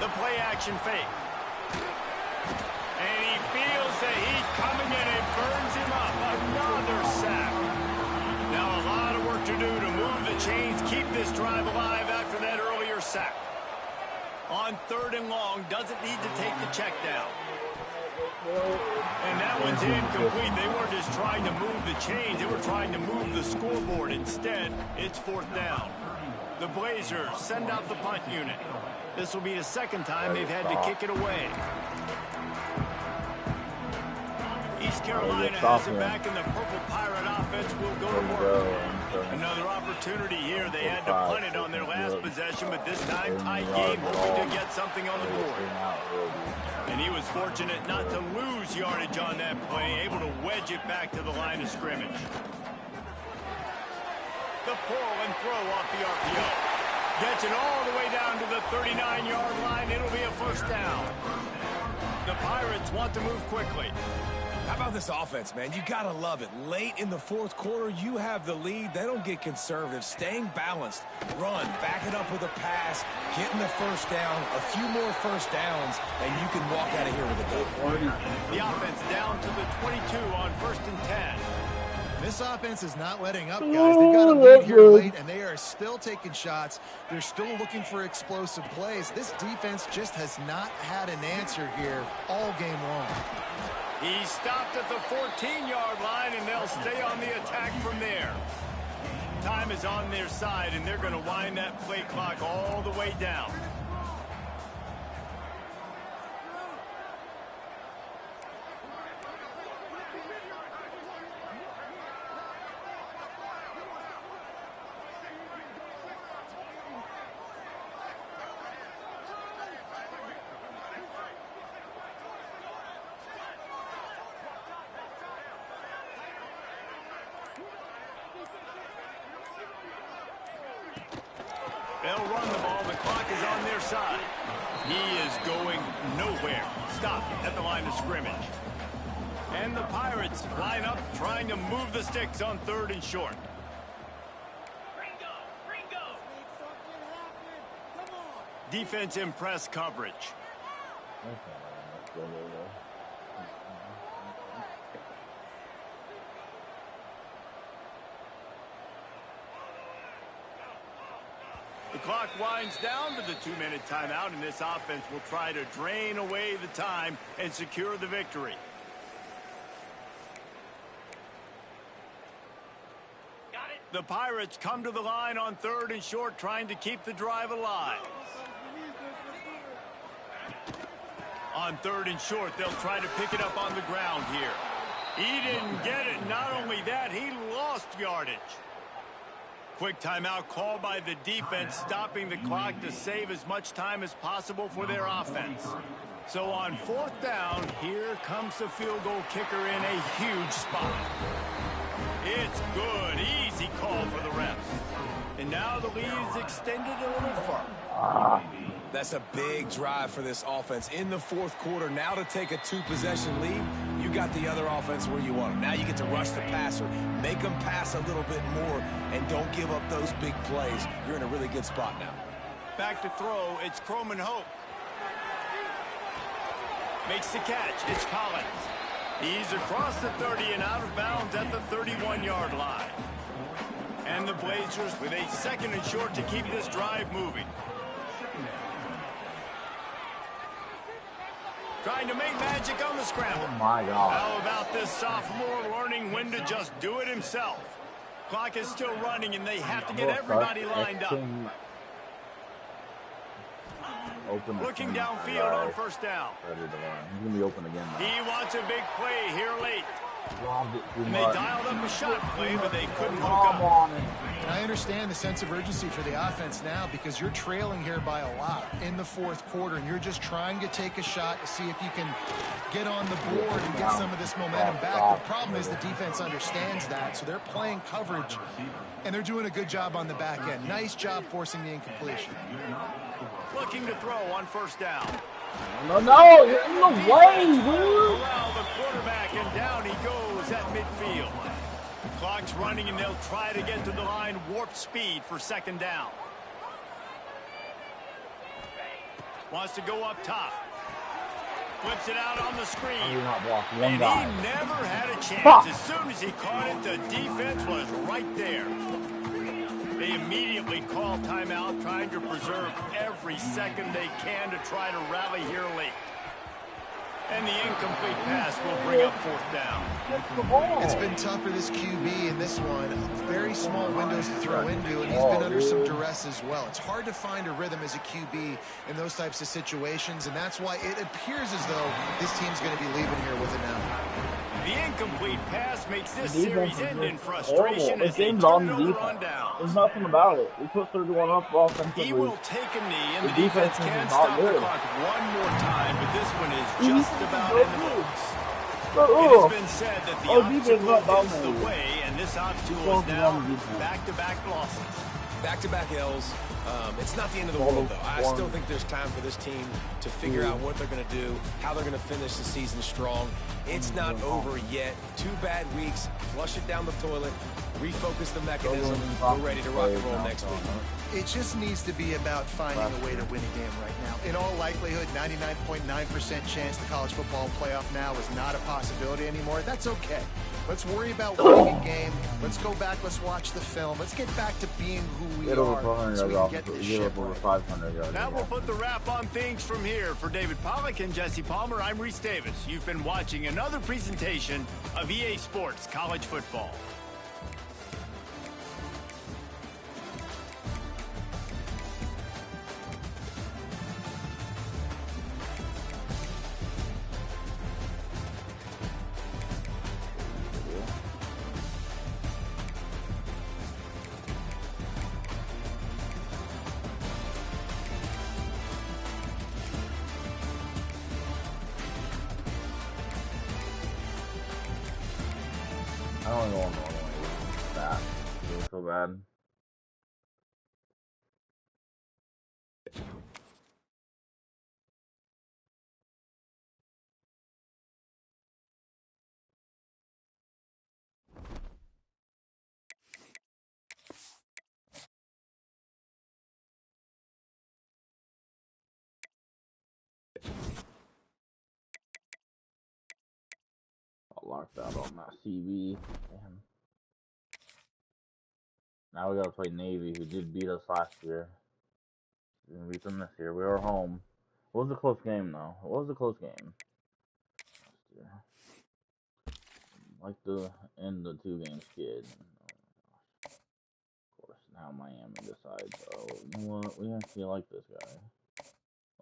The play action fake. And he feels the heat coming, and it burns him up. Another sack. Now a lot of work to do to move the chains, keep this drive alive after that earlier sack. On 3rd and long, doesn't need to take the check down. And that one's incomplete. They weren't just trying to move the chains, they were trying to move the scoreboard. Instead, it's 4th down. The Blazers send out the punt unit. This will be the 2nd time they've had to kick it away. East Carolina has it back, and the Purple Pirate offense will go to work. Another opportunity here. They had to punt it on their last possession, but this time tight game, hoping to get something on the board. And he was fortunate not to lose yardage on that play, able to wedge it back to the line of scrimmage. The pull and throw off the RPO. Gets it all the way down to the 39-yard line. It'll be a first down. The Pirates want to move quickly. How about this offense, man? You got to love it. Late in the 4th quarter, you have the lead. They don't get conservative. Staying balanced. Run. Back it up with a pass. Getting the first down. A few more first downs, and you can walk out of here with a goal. The offense down to the 22 on 1st and 10. This offense is not letting up, guys. They've got a lead here late, and they are still taking shots. They're still looking for explosive plays. This defense just has not had an answer here all game long. He stopped at the 14-yard line, and they'll stay on the attack from there. Time is on their side, and they're going to wind that play clock all the way down. They'll run the ball. The clock is on their side. He is going nowhere. Stop at the line of scrimmage. And the Pirates line up, trying to move the sticks on 3rd and short. Defense in press coverage. The clock winds down to the 2-minute timeout, and this offense will try to drain away the time and secure the victory. Got it. The Pirates come to the line on 3rd and short, trying to keep the drive alive. On 3rd and short, they'll try to pick it up on the ground here. He didn't get it. Not only that, he lost yardage. Quick timeout called by the defense, stopping the clock to save as much time as possible for their offense. So on 4th down, here comes the field goal kicker in a huge spot. It's good. Easy call for the refs. And now the lead is extended a little further. That's a big drive for this offense in the 4th quarter. Now to take a 2-possession lead, you got the other offense where you want them. Now you get to rush the passer, make them pass a little bit more, and don't give up those big plays. You're in a really good spot now. Back to throw, it's Croman Hope. Makes the catch, it's Collins. He's across the 30 and out of bounds at the 31-yard line. And the Blazers with a 2nd and short to keep this drive moving. Trying to make magic on the scramble. Oh my God. How about this sophomore learning when to just do it himself? Clock is still running, and they have to get everybody lined up. Looking downfield on 1st down. He's going to be open again now. He wants a big play here late. And they dialed up a shot play, but they couldn't hook up. And I understand the sense of urgency for the offense now because you're trailing here by a lot in the fourth quarter, and you're just trying to take a shot to see if you can get on the board and get some of this momentum back. The problem is the defense understands that, so they're playing coverage, and they're doing a good job on the back end. Nice job forcing the incompletion. Looking to throw on first down. No, you're in the way, dude. Corral the quarterback, and down he goes at midfield. Clock's running, and they'll try to get to the line warp speed for second down. Wants to go up top. Flips it out on the screen. And he never had a chance. As soon as he caught it, the defense was right there. They immediately call timeout, trying to preserve every second they can to try to rally here late. And the incomplete pass will bring up fourth down. It's been tough for this QB in this one. Very small windows to throw into, and he's been under some duress as well. It's hard to find a rhythm as a QB in those types of situations, and that's why it appears as though this team's going to be leaving here with it now. The incomplete pass makes this series end in frustration as they turn it over on down. There's nothing about it. We put 31 up offensively. He will take a knee, and the defense can stop the clock one more time, but this one is just about in the books. It has been said that the obstacle is the way, and this obstacle is now back-to-back losses. Back-to-back L's. It's not the end of the world, though. I still think there's time for this team to figure out what they're going to do, how they're going to finish the season strong. It's not over yet. 2 bad weeks. Flush it down the toilet. Refocus the mechanism. We're ready to rock and roll next week. It just needs to be about finding a way to win a game right now. In all likelihood, 99.9% chance the college football playoff now is not a possibility anymore. That's okay. Let's worry about winning a game. Let's go back. Let's watch the film. Let's get back to being who we are so we can get this ship right. That will put the wrap on things from here. For David Pollack and Jesse Palmer, I'm Reese Davis. You've been watching another presentation of EA Sports College Football. I don't know normally. That feels so bad. Locked out on my CB. Damn. Now we gotta play Navy, who did beat us last year. We're gonna beat them this year. We were home. It was a close game, though. It was a close game. Like the end of 2 games kid. Of course, now Miami decides, oh, you know what? We actually like this guy.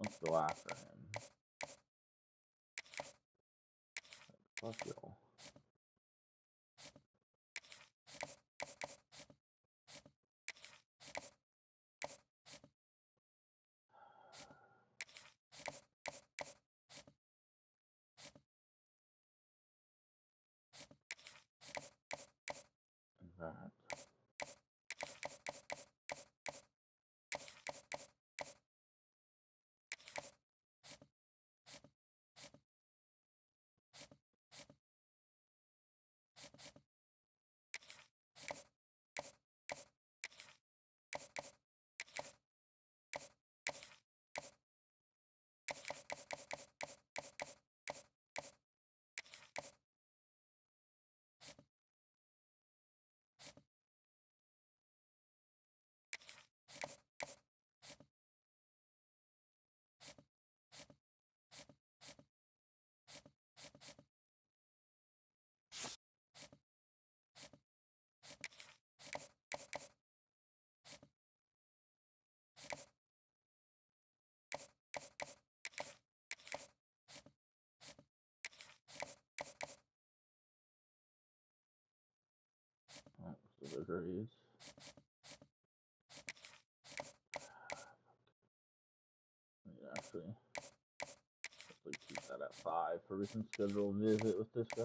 Let's go after him. Fuck y'all. That. for the grades. Actually, let's keep that at 5 for we can schedule a visit with this guy.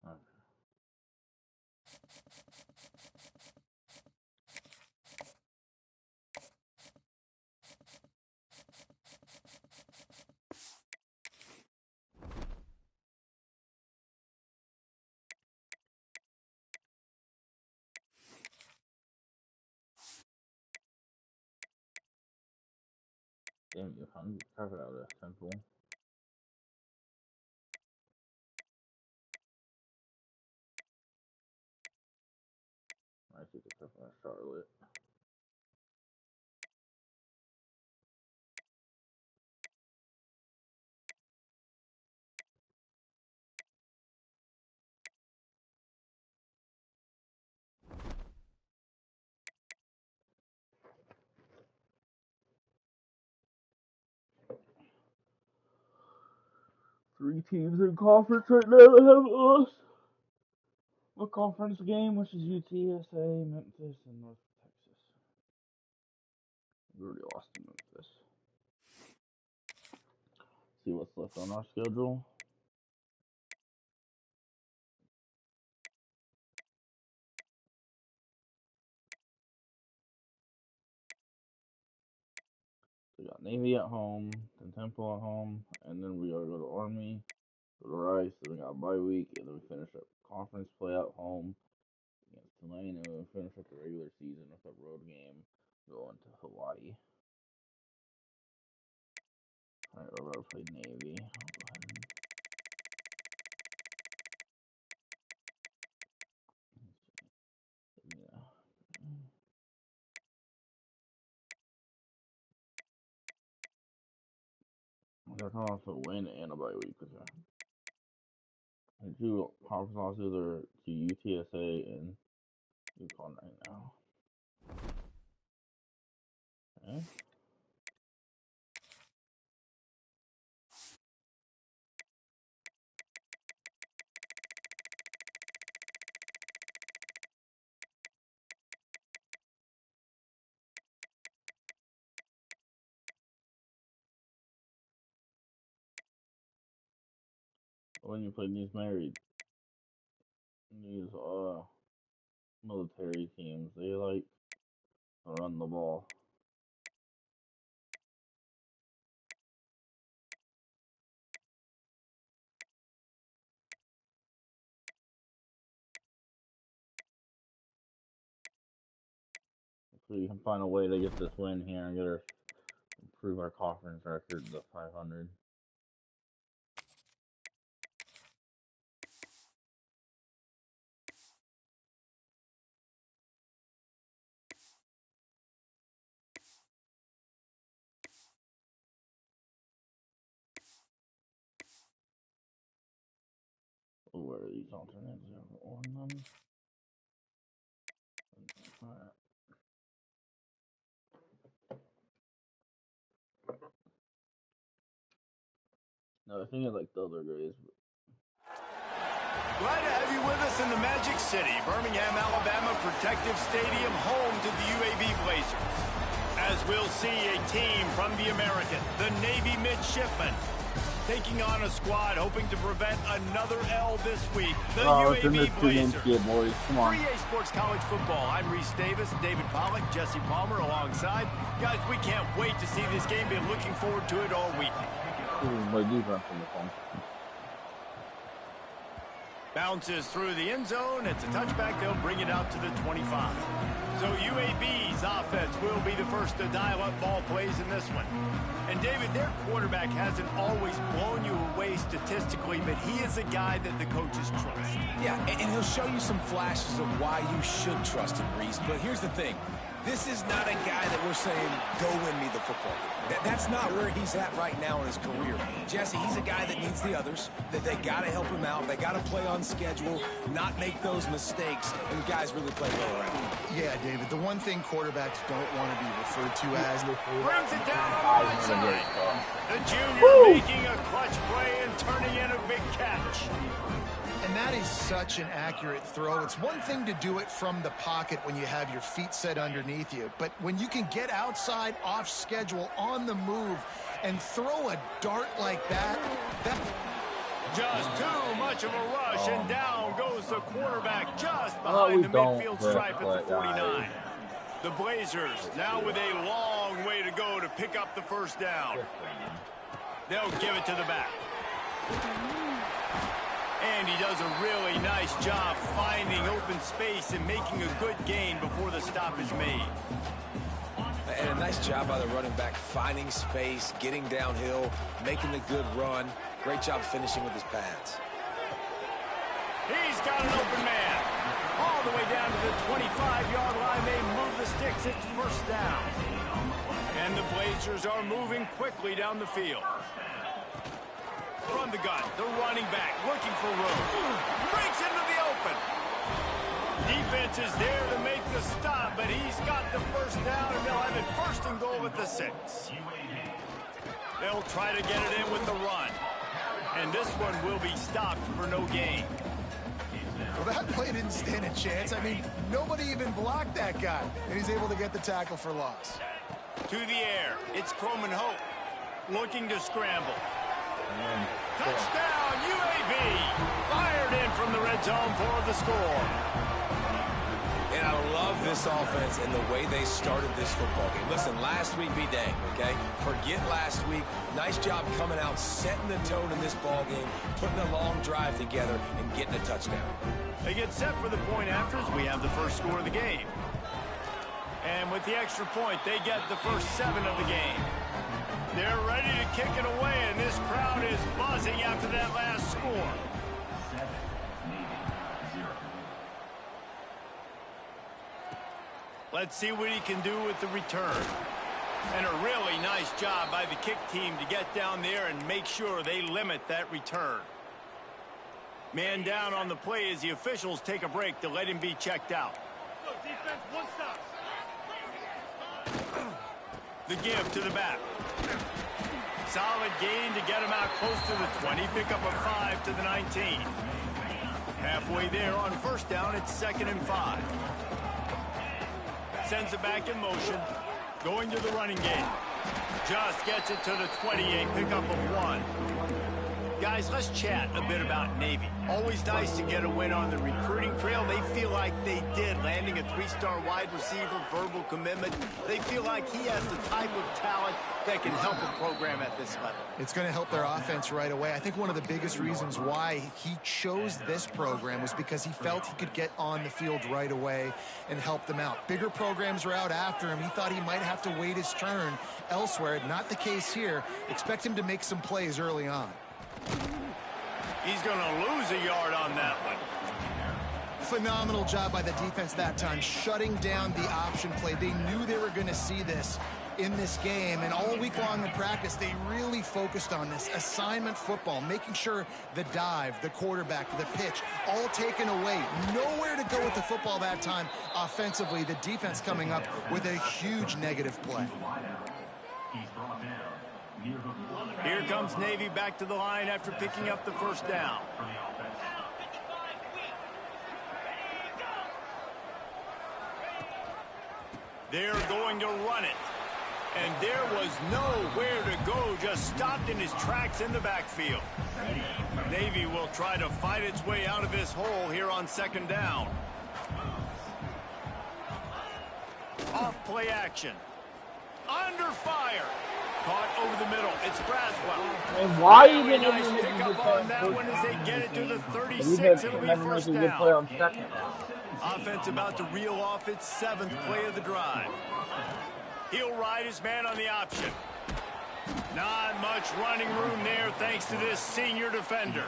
Okay. Damn, you hungry? Carve it out of Temple. I see the carve out of Charlotte. Three teams in conference right now that have lost a conference game, which is UTSA, Memphis, and North Texas. We already lost to Memphis. See what's left on our schedule. We got Navy at home, then Temple at home, and then we gotta go to Army, go to Rice, then we got a bye week, and then we finish up conference play at home against Tulane, and then we finish up the regular season with a road game going to Hawaii. Alright, we're about to play Navy. I'll go ahead and... Yeah. They're coming off a win and a bye week with that. The two conference losses are to UTSA and UConn right now. Okay. When you play these military teams, they like to run the ball. So you can find a way to get this win here and improve our conference record to 500. Where are these alternates? You have on them. Alright. No, I think I like the other grades. Glad to have you with us in the Magic City, Birmingham, Alabama Protective Stadium, home to the UAB Blazers. As we'll see a team from the American, the Navy midshipmen, taking on a squad hoping to prevent another L this week. The UAB Blazers. Boys. Come on. 3A Sports College Football. I'm Reese Davis, David Pollack, Jesse Palmer alongside. Guys, we can't wait to see this game. Been looking forward to it all week. My defense in the phone. Bounces through the end zone. It's a touchback. They'll bring it out to the 25. So UAB's offense will be the first to dial up ball plays in this one. And David, their quarterback hasn't always blown you away statistically, but he is a guy that the coaches trust. Yeah, and he'll show you some flashes of why you should trust him, Reese. But here's the thing. This is not a guy that we're saying, go win me the football game. That's not where he's at right now in his career. Jesse, he's a guy that needs the others, that they got to help him out. They got to play on schedule, not make those mistakes, and guys really play well around him. Yeah, David, the one thing quarterbacks don't want to be referred to as... Brings it down on the right side. The junior making a clutch play and turning in a big catch. And that is such an accurate throw. It's one thing to do it from the pocket when you have your feet set underneath you, but when you can get outside, off schedule, on the move, and throw a dart like that, just too much of a rush, and down goes the quarterback just behind the midfield stripe at the 49. The Blazers now with a long way to go to pick up the first down. They'll give it to the back. And he does a really nice job finding open space and making a good gain before the stop is made. And a nice job by the running back, finding space, getting downhill, making a good run. Great job finishing with his pads. He's got an open man. All the way down to the 25-yard line. They move the sticks. It's first down. And the Blazers are moving quickly down the field. From the gun, the running back looking for room. Breaks into the open. Defense is there to make the stop, but he's got the first down, and they'll have it first and goal at the 6. They'll try to get it in with the run. And this one will be stopped for no gain. Well, that play didn't stand a chance. I mean, nobody even blocked that guy, and he's able to get the tackle for loss. To the air, it's Croman Hope looking to scramble. Touchdown, UAB! Fired in from the red zone for the score. And I love this offense and the way they started this football game. Listen, last week be dang, okay? Forget last week. Nice job coming out, setting the tone in this ball game, putting a long drive together, and getting a touchdown. They get set for the point afters. We have the first score of the game. And with the extra point, they get the first 7 of the game. They're ready to kick it away, and this crowd is buzzing after that last score. Let's see what he can do with the return. And a really nice job by the kick team to get down there and make sure they limit that return. Man down on the play as the officials take a break to let him be checked out. Defense, one stop. The give to the back. Solid gain to get him out close to the 20. Pick up a 5 to the 19. Halfway there on first down, it's 2nd and 5. Sends it back in motion. Going to the running game. Just gets it to the 28. Pick up a 1. Guys, let's chat a bit about Navy. Always nice to get a win on the recruiting trail. They feel like they did, landing a 3-star wide receiver, verbal commitment. They feel like he has the type of talent that can help a program at this level. It's going to help their offense right away. I think one of the biggest reasons why he chose this program was because he felt he could get on the field right away and help them out. Bigger programs are out after him. He thought he might have to wait his turn elsewhere. Not the case here. Expect him to make some plays early on. He's going to lose a yard on that one. Phenomenal job by the defense that time, shutting down the option play. They knew they were going to see this in this game, and all week long in practice, they really focused on this assignment football, making sure the dive, the quarterback, the pitch, all taken away. Nowhere to go with the football that time offensively. The defense coming up with a huge negative play. Here comes Navy back to the line after picking up the first down. They're going to run it. And there was nowhere to go, just stopped in his tracks in the backfield. Navy will try to fight its way out of this hole here on 2nd down. Off play action. Under fire. Caught over the middle. It's Braswell. And why you Very didn't nice even pick make up on that one as they get it to the 36. It'll be first good play down. on 2nd. Offense about to reel off its 7th play of the drive. He'll ride his man on the option. Not much running room there thanks to this senior defender.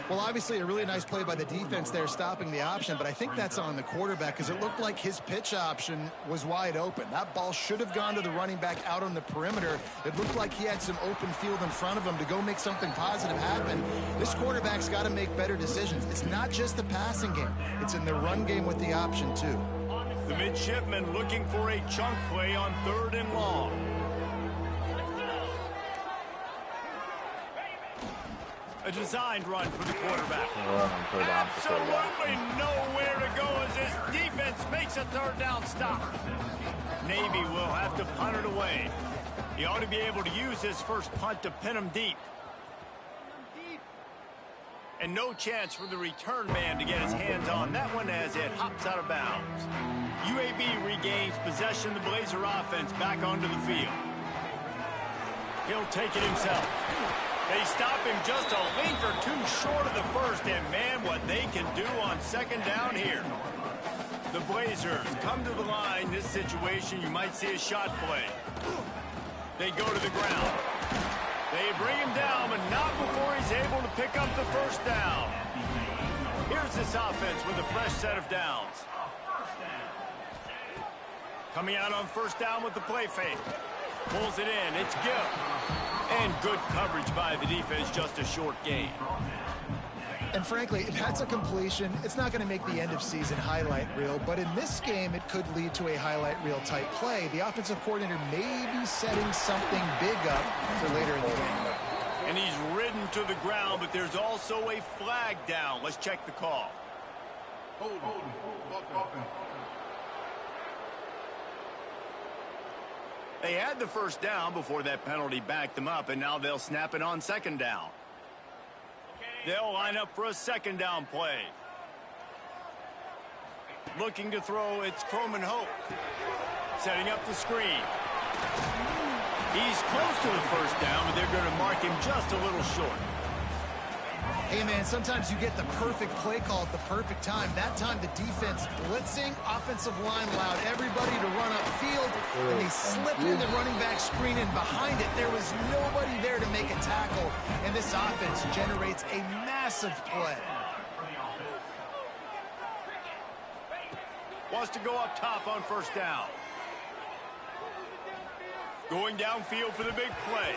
Well, obviously a really nice play by the defense there stopping the option, but I think that's on the quarterback because it looked like his pitch option was wide open. That ball should have gone to the running back out on the perimeter. It looked like he had some open field in front of him to go make something positive happen. This quarterback's got to make better decisions. It's not just the passing game. It's in the run game with the option, too. The midshipman looking for a chunk play on 3rd and long. A designed run for the quarterback. Absolutely nowhere to go as his defense makes a 3rd down stop. Navy will have to punt it away. He ought to be able to use his first punt to pin him deep. And no chance for the return man to get his hands on that one as it hops out of bounds. UAB regains possession of the Blazer offense back onto the field. He'll take it himself. They stop him just a link or two short of the first, and man, what they can do on 2nd down here. The Blazers come to the line. This situation, you might see a shot play. They go to the ground. They bring him down, but not before he's able to pick up the 1st down. Here's this offense with a fresh set of downs. Coming out on 1st down with the play fake. Pulls it in. It's Gill. And good coverage by the defense, just a short gain. And frankly, if that's a completion, it's not going to make the end-of-season highlight reel, but in this game, it could lead to a highlight reel type play. The offensive coordinator may be setting something big up for later in the game. And he's ridden to the ground, but there's also a flag down. Let's check the call. They had the 1st down before that penalty backed them up, and now they'll snap it on 2nd down. They'll line up for a 2nd down play. Looking to throw, it's Croman Hope. Setting up the screen. He's close to the 1st down, but they're going to mark him just a little short. Hey, man, sometimes you get the perfect play call at the perfect time. That time, the defense blitzing, offensive line allowed everybody to run upfield, and they slip in the running back screen, and behind it, there was nobody there to make a tackle, and this offense generates a massive play. Wants to go up top on 1st down. Going downfield for the big play.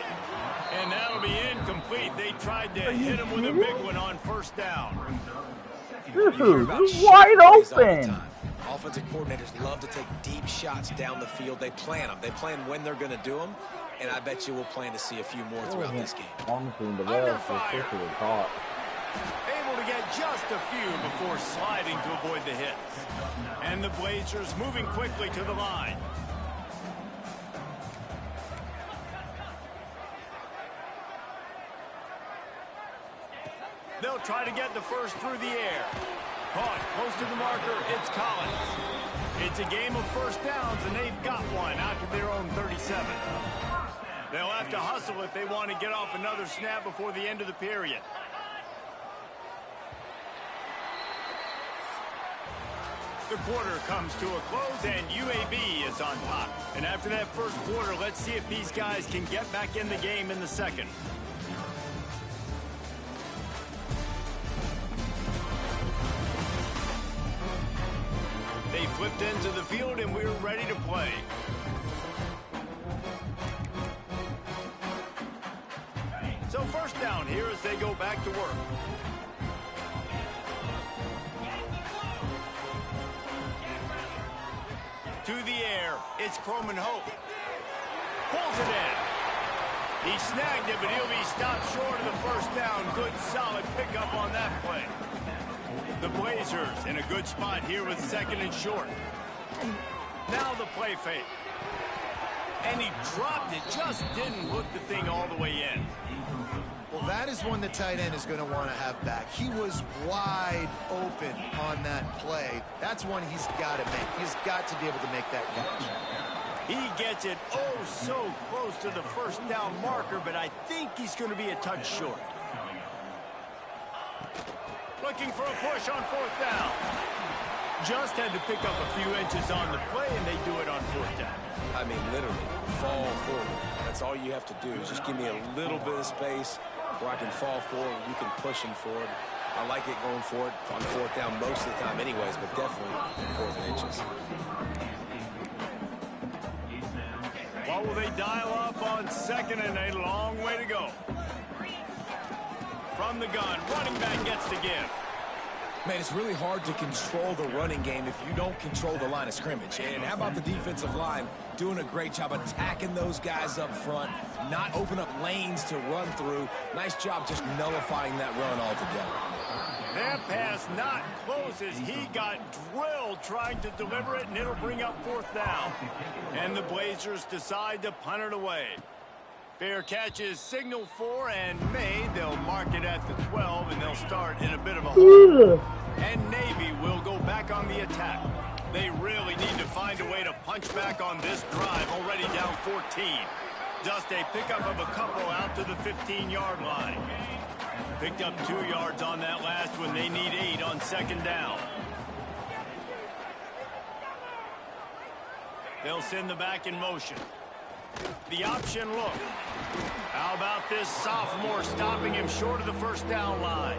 And that'll be incomplete. They tried to hit him with a big one on 1st down. Dude, he's wide open. Offensive coordinators love to take deep shots down the field. They plan them. They plan when they're going to do them. And I bet you we'll plan to see a few more throughout this game. Under fire. Able to get just a few before sliding to avoid the hits. And the Blazers moving quickly to the line. They'll try to get the 1st through the air. Caught close to the marker, it's Collins. It's a game of 1st downs, and they've got one out to their own 37. They'll have to hustle if they want to get off another snap before the end of the period. The quarter comes to a close, and UAB is on top. And after that 1st quarter, let's see if these guys can get back in the game in the 2nd. They flipped into the field, and we're ready to play. So 1st down here as they go back to work. To the air, it's Croman Hope. Pulls it in. He snagged it, but he'll be stopped short of the 1st down. Good, solid pickup on that play. The Blazers in a good spot here with 2nd and short. Now the play fake. And he dropped it, just didn't look the thing all the way in. Well, that is one the tight end is going to want to have back. He was wide open on that play. That's one he's got to make. He's got to be able to make that catch. He gets it oh so close to the 1st down marker, but I think he's going to be a touch short. Looking for a push on 4th down. Just had to pick up a few inches on the play, and they do it on 4th down. I mean, literally, fall forward. That's all you have to do is just give me a little bit of space where I can fall forward and you can push him forward. I like it going for it on fourth down most of the time anyways, but definitely in 4th inches. What will they dial up on 2nd and a long way to go? From the gun, running back gets to give. Man, it's really hard to control the running game if you don't control the line of scrimmage. And how about the defensive line doing a great job attacking those guys up front, not open up lanes to run through. Nice job just nullifying that run altogether. That pass not close as he got drilled trying to deliver it, and it'll bring up 4th down. And the Blazers decide to punt it away. Fair catch is signaled for and made. They'll mark it at the 12, and they'll start in a bit of a hole. And Navy will go back on the attack. They really need to find a way to punch back on this drive, already down 14. Just a pickup of a couple out to the 15-yard line. Picked up 2 yards on that last one. They need 8 on 2nd down. They'll send the back in motion. The option look. How about this sophomore stopping him short of the 1st down line?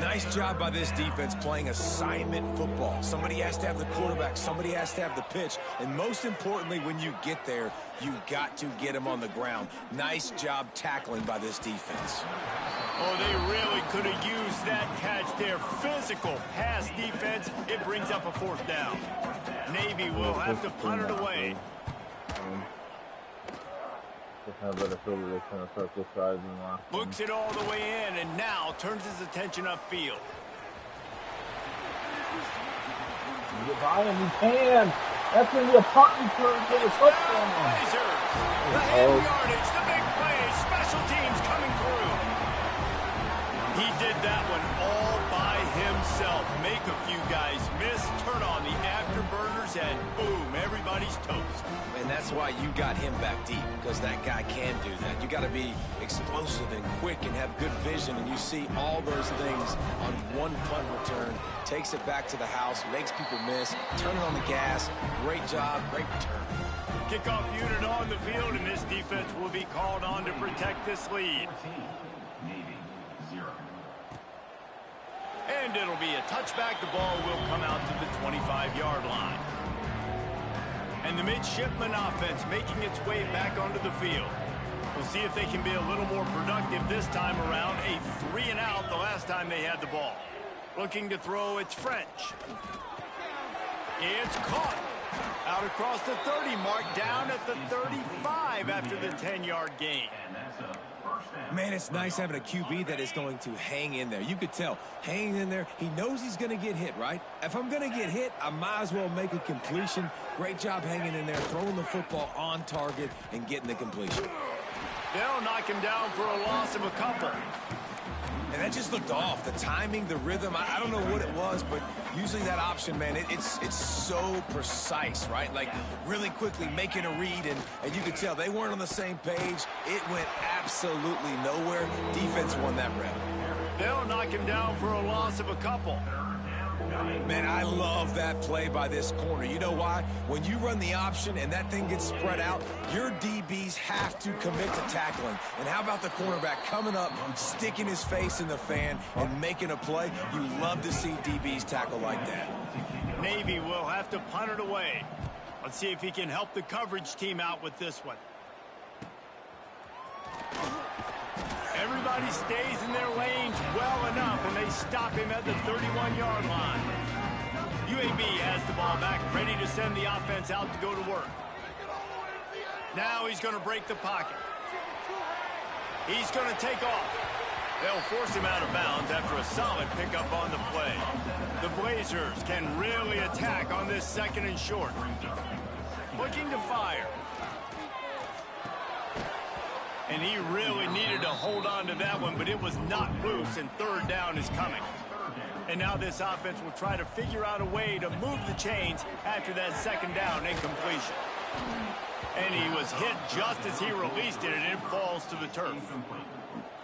Nice job by this defense playing assignment football. Somebody has to have the quarterback. Somebody has to have the pitch. And most importantly, when you get there, you got to get him on the ground. Nice job tackling by this defense. Oh, they really could have used that catch there. Physical pass defense. It brings up a 4th down. Navy will have to punt it away. Looks it all the way in, and now turns his attention upfield. Get by him, he can. That's going to be a punt return for the touchdown. Blazers, the hand yardage, the big play, special teams coming through. He did that one all by himself. Make a few guys miss, turn on the afterburners, and boom, everybody's toast. And that's why you got him back deep, because that guy can do that. You got to be explosive and quick and have good vision, and you see all those things on one punt return. Takes it back to the house, makes people miss, turning on the gas. Great job, great return. Kickoff unit on the field, and this defense will be called on to protect this lead. And it'll be a touchback. The ball will come out to the 25-yard line. And the midshipman offense making its way back onto the field. We'll see if they can be a little more productive this time around. A 3-and-out the last time they had the ball. Looking to throw, it's French. It's caught. Out across the 30 mark, down at the 35 after the 10-yard gain. Man, it's nice having a QB that is going to hang in there. You could tell, hanging in there, he knows he's going to get hit, right? If I'm going to get hit, I might as well make a completion. Great job hanging in there, throwing the football on target and getting the completion. They'll knock him down for a loss of a couple. And that just looked off. The timing, the rhythm, I don't know what it was, but using that option, man, it's so precise, right? Like, really quickly making a read, and you could tell they weren't on the same page. It went absolutely nowhere. Defense won that rep. They'll knock him down for a loss of a couple. Man, I love that play by this corner. You know why? When you run the option and that thing gets spread out, your DBs have to commit to tackling. And how about the cornerback coming up, sticking his face in the fan, and making a play? You love to see DBs tackle like that. Navy will have to punt it away. Let's see if he can help the coverage team out with this one. Everybody stays in their lanes well enough, and they stop him at the 31-yard line. UAB has the ball back, ready to send the offense out to go to work. Now he's going to break the pocket. He's going to take off. They'll force him out of bounds after a solid pickup on the play. The Blazers can really attack on this 2nd and short. Looking to fire. And he really needed to hold on to that one, but it was not loose, and 3rd down is coming. And now this offense will try to figure out a way to move the chains after that 2nd down incompletion. And he was hit just as he released it, and it falls to the turf.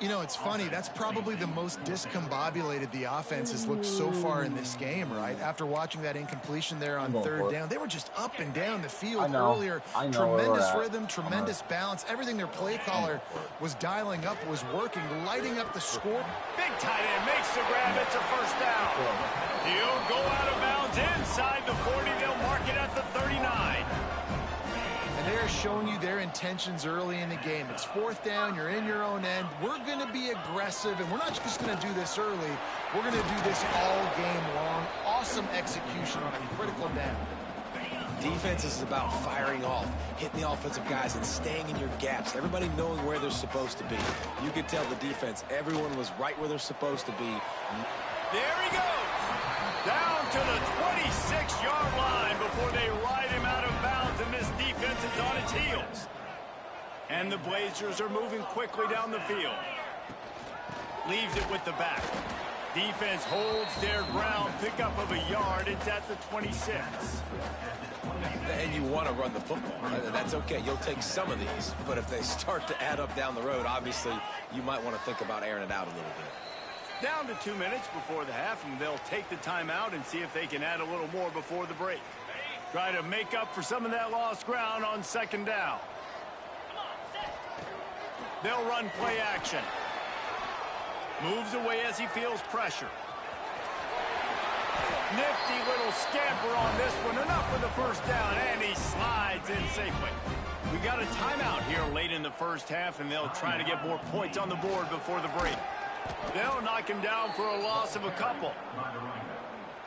You know, it's funny. That's probably the most discombobulated the offense has looked so far in this game, right? After watching that incompletion there on third down, they were just up and down the field earlier. Tremendous rhythm, tremendous balance. Everything their play caller was dialing up was working, lighting up the score. Big tight end makes the grab. It's a first down. He'll go out of bounds inside the 40. They'll mark it at the 39. And they're showing you their intentions early in the game. It's fourth down. You're in your own end. We're going to be aggressive, and we're not just going to do this early. We're going to do this all game long. Awesome execution on a critical down. Defense is about firing off, hitting the offensive guys, and staying in your gaps. Everybody knowing where they're supposed to be. You can tell the defense, everyone was right where they're supposed to be. There he goes. Down to the 26-yard line before they ride him out of bounds, and this defense is on its heels. And the Blazers are moving quickly down the field. Leaves it with the back. Defense holds their ground. Pickup of a yard. It's at the 26. And you want to run the football. That's okay. You'll take some of these. But if they start to add up down the road, obviously, you might want to think about airing it out a little bit. Down to 2 minutes before the half, and they'll take the timeout and see if they can add a little more before the break. Try to make up for some of that lost ground on second down. They'll run play action. Moves away as he feels pressure. Nifty little scamper on this one. Enough for the first down, and he slides in safely. We got a timeout here late in the first half, and they'll try to get more points on the board before the break. They'll knock him down for a loss of a couple.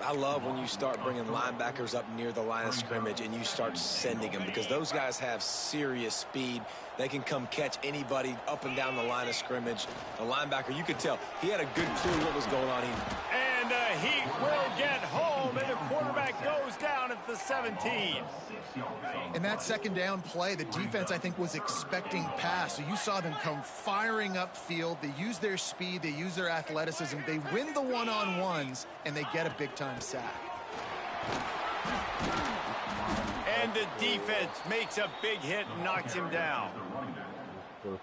I love when you start bringing linebackers up near the line of scrimmage and you start sending them, because those guys have serious speed. They can come catch anybody up and down the line of scrimmage. The linebacker, you could tell, he had a good clue what was going on here. And Heat will get home, and the quarterback goes down at the 17. In that second down play, the defense, I think, was expecting pass. So you saw them come firing upfield. They use their speed. They use their athleticism. They win the one-on-ones, and they get a big-time sack. And the defense makes a big hit and knocks him down.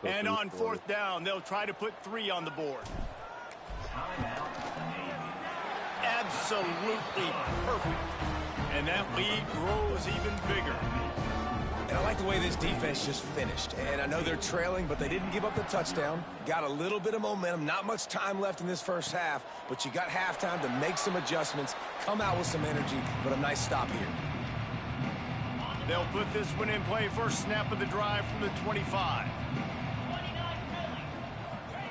And on fourth down, they'll try to put 3 on the board. Absolutely perfect. And that lead grows even bigger. And I like the way this defense just finished. And I know they're trailing, but they didn't give up the touchdown. Got a little bit of momentum. Not much time left in this first half, but you got halftime to make some adjustments, come out with some energy, but a nice stop here. They'll put this one in play. First snap of the drive from the 25.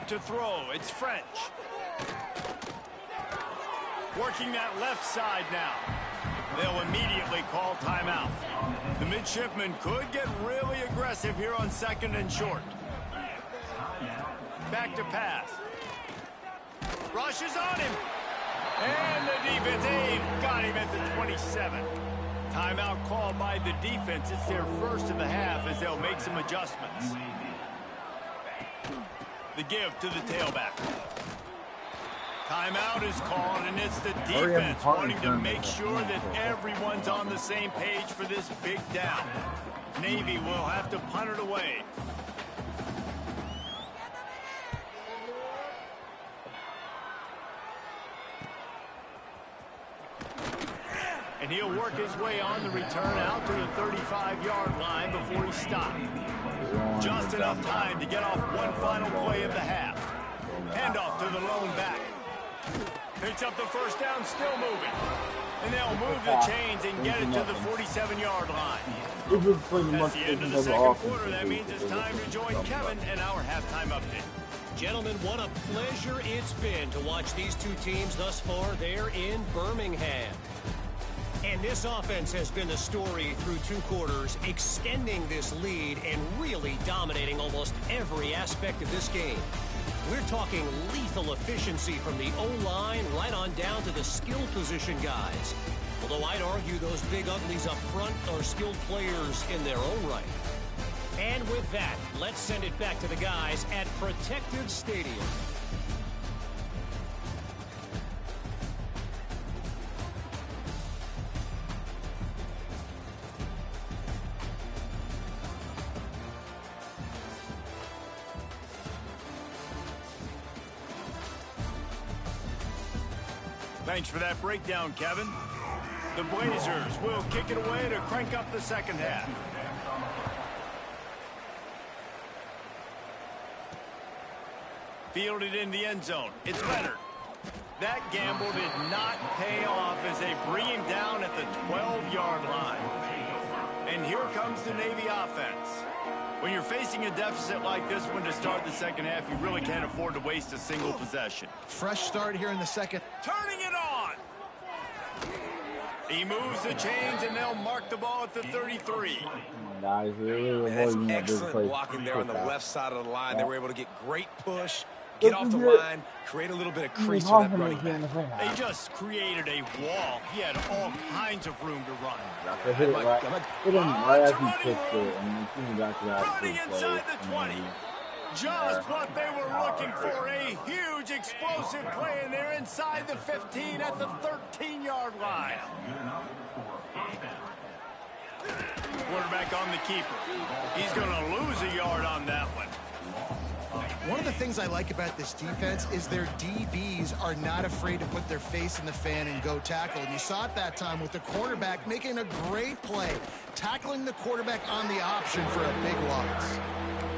To throw, it's French. Working that left side now. They'll immediately call timeout. The midshipman could get really aggressive here on second and short. Back to pass. Rushes on him. And the defense, they've got him at the 27. Timeout called by the defense. It's their first of the half as they'll make some adjustments. The give to the tailback. Timeout is called, and it's the defense wanting to make sure that everyone's on the same page for this big down. Navy will have to punt it away. And he'll work his way on the return out to the 35-yard line before he stopped. Just enough time to get off one final play of the half. Handoff to the lone back. Picks up the first down, still moving. And they'll move the chains and get it to the 47-yard line. That's the end of the second quarter. That means it's time to join Kevin and our halftime update. Gentlemen, what a pleasure it's been to watch these two teams thus far there in Birmingham. And this offense has been the story through 2 quarters, extending this lead and really dominating almost every aspect of this game. We're talking lethal efficiency from the O-line right on down to the skill position guys. Although I'd argue those big uglies up front are skilled players in their own right. And with that, let's send it back to the guys at Protective Stadium. Thanks for that breakdown, Kevin. The Blazers will kick it away to crank up the second half. Fielded in the end zone. It's Leonard. That gamble did not pay off as they bring him down at the 12-yard line. And here comes the Navy offense. When you're facing a deficit like this one to start the second half, you really can't afford to waste a single possession. Fresh start here in the second. Turning it on. He moves the chains, and they'll mark the ball at the 33. Guys, really That's excellent blocking there on the left side of the line. They were able to get great push, get off the line, create a little bit of crease for that running back. They just created a wall. He had all kinds of room to run. They hit it right as he kicked it, and he got to that Running inside the 20. Just what they were looking for. A huge explosive play, and they're inside the 15 at the 13-yard line. Quarterback on the keeper. He's going to lose a yard on that one. One of the things I like about this defense is their DBs are not afraid to put their face in the fan and go tackle. And you saw it that time with the quarterback making a great play, tackling the quarterback on the option for a big loss.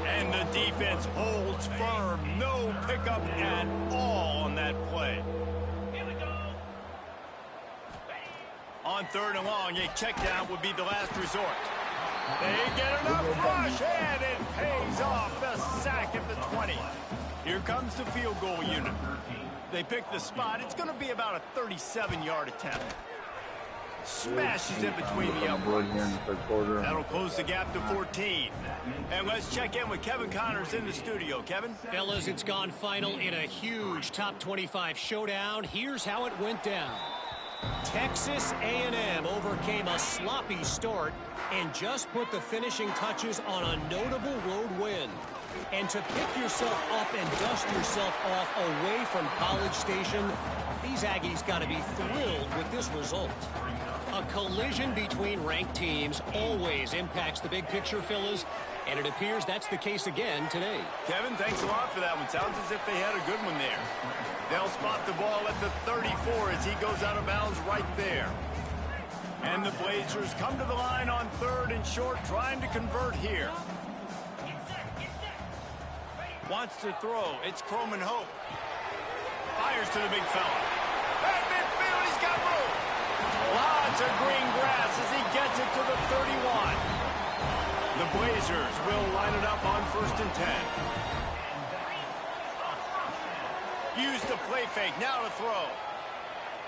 And the defense holds firm. No pickup at all on that play. On 3rd and long, a check down would be the last resort. They get enough rush, and it pays off. The sack at the 20. Here comes the field goal unit. They pick the spot. It's going to be about a 37-yard attempt. Smashes in between the uprights. That'll close the gap to 14. And let's check in with Kevin Connors in the studio. Kevin? Fellas, it's gone final in a huge top 25 showdown. Here's how it went down. Texas A&M overcame a sloppy start and just put the finishing touches on a notable road win. And to pick yourself up and dust yourself off away from College Station, these Aggies got to be thrilled with this result. A collision between ranked teams always impacts the big picture, fellas, and it appears that's the case again today. Kevin, thanks a lot for that one. Sounds as if they had a good one there. They'll spot the ball at the 34 as he goes out of bounds right there. And the Blazers come to the line on 3rd and short, trying to convert here. Wants to throw. It's Croman Hope. Fires to the big fella. At midfield, he's got room. Lots of green grass as he gets it to the 31. The Blazers will line it up on 1st and 10. Use the play fake. Now to throw.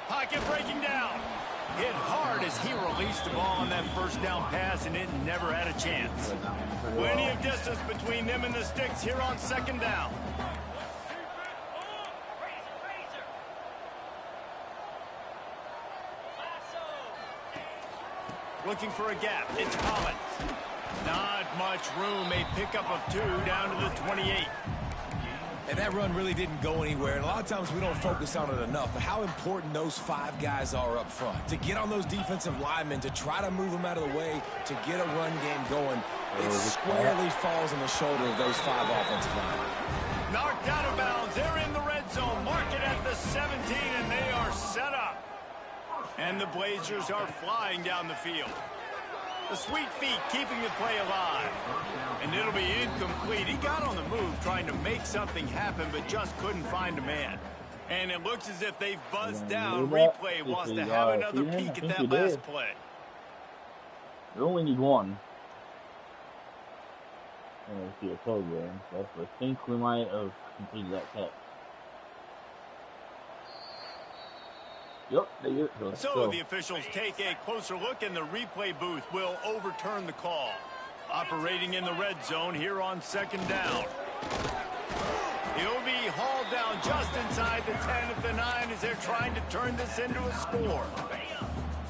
Pocket breaking down. Hit hard as he released the ball on that first down pass, and it never had a chance. Plenty of distance between them and the sticks here on 2nd down. Looking for a gap. It's Collins. Not much room. A pickup of 2 down to the 28. And that run really didn't go anywhere. And a lot of times we don't focus on it enough. But how important those 5 guys are up front. To get on those defensive linemen, to try to move them out of the way, to get a run game going. It squarely falls on the shoulder of those 5 offensive linemen. Knocked out of bounds. They're in the red zone. Mark it at the 17, and they are set up. And the Blazers are flying down the field. The sweet feet keeping the play alive. And it'll be incomplete. He got on the move trying to make something happen, but just couldn't find a man. And it looks as if they've buzzed down. Replay wants to have another peek at that last play. You only need one. And see a code there. So I think we might have completed that catch. Yep, they get it. So the officials take a closer look, and the replay booth will overturn the call. Operating in the red zone here on 2nd down. He'll be hauled down just inside the 10 at the 9 as they're trying to turn this into a score.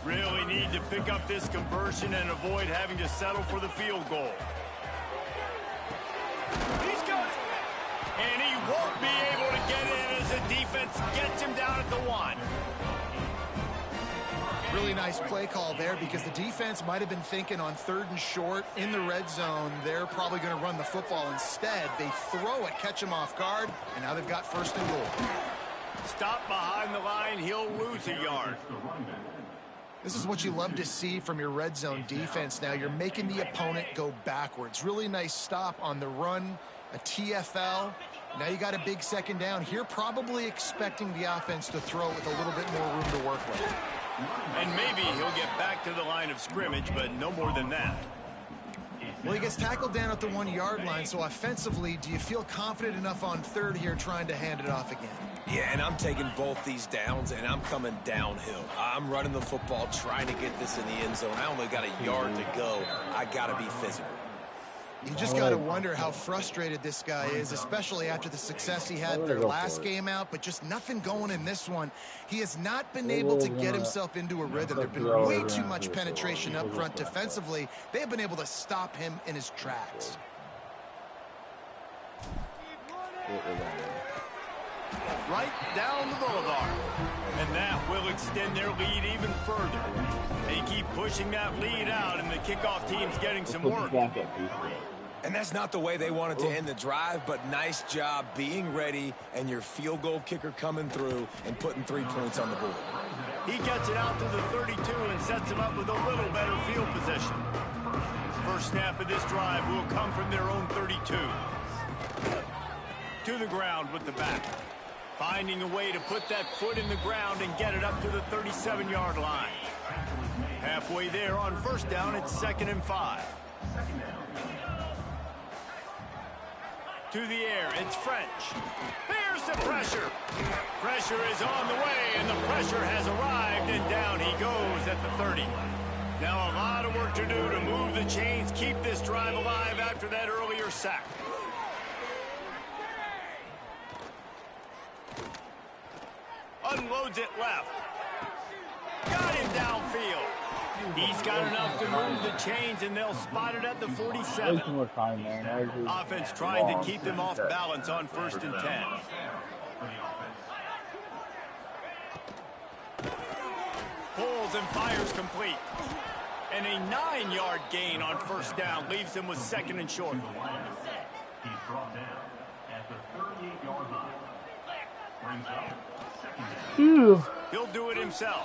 Really need to pick up this conversion and avoid having to settle for the field goal. He's got it. And he won't be able to get in as the defense gets him down at the 1. Really nice play call there because the defense might have been thinking on 3rd and short in the red zone. They're probably going to run the football instead. They throw it, catch him off guard, and now they've got 1st and goal. stop behind the line, he'll lose a yard. This is what you love to see from your red zone defense. Now you're making the opponent go backwards. Really nice stop on the run, a TFL. Now you got a big second down here, probably expecting the offense to throw with a little bit more room to work with. And maybe he'll get back to the line of scrimmage, but no more than that. Well, he gets tackled down at the 1 yard line, so offensively, do you feel confident enough on third here trying to hand it off again? Yeah, and I'm taking both these downs, and I'm coming downhill. I'm running the football, trying to get this in the end zone. I only got a yard to go. I got to be physical. You just got to wonder how frustrated this guy is, especially after the success he had their last game out, but just nothing going in this one. He has not been able to get himself into a rhythm. There's been way too much penetration up front defensively. They have been able to stop him in his tracks. Right down the boulevard. And that will extend their lead even further. They keep pushing that lead out, and the kickoff team's getting some work. And that's not the way they wanted to end the drive, but nice job being ready and your field goal kicker coming through and putting 3 points on the board. He gets it out to the 32 and sets them up with a little better field position. First snap of this drive will come from their own 32. To the ground with the back. Finding a way to put that foot in the ground and get it up to the 37-yard line. Halfway there on first down, it's 2nd and 5. To the air, it's French. Here's the pressure. Pressure is on the way, and the pressure has arrived, and down he goes at the 30. Now a lot of work to do to move the chains, keep this drive alive after that earlier sack. Unloads it left. Got him downfield. He's got enough to move the chains, and they'll spot it at the 47. Offense trying to keep them off balance on 1st and 10. Pulls and fires complete. And a 9-yard gain on first down leaves them with 2nd and short. He's brought down at the 38-yard line. Brings up 2nd down. He'll do it himself.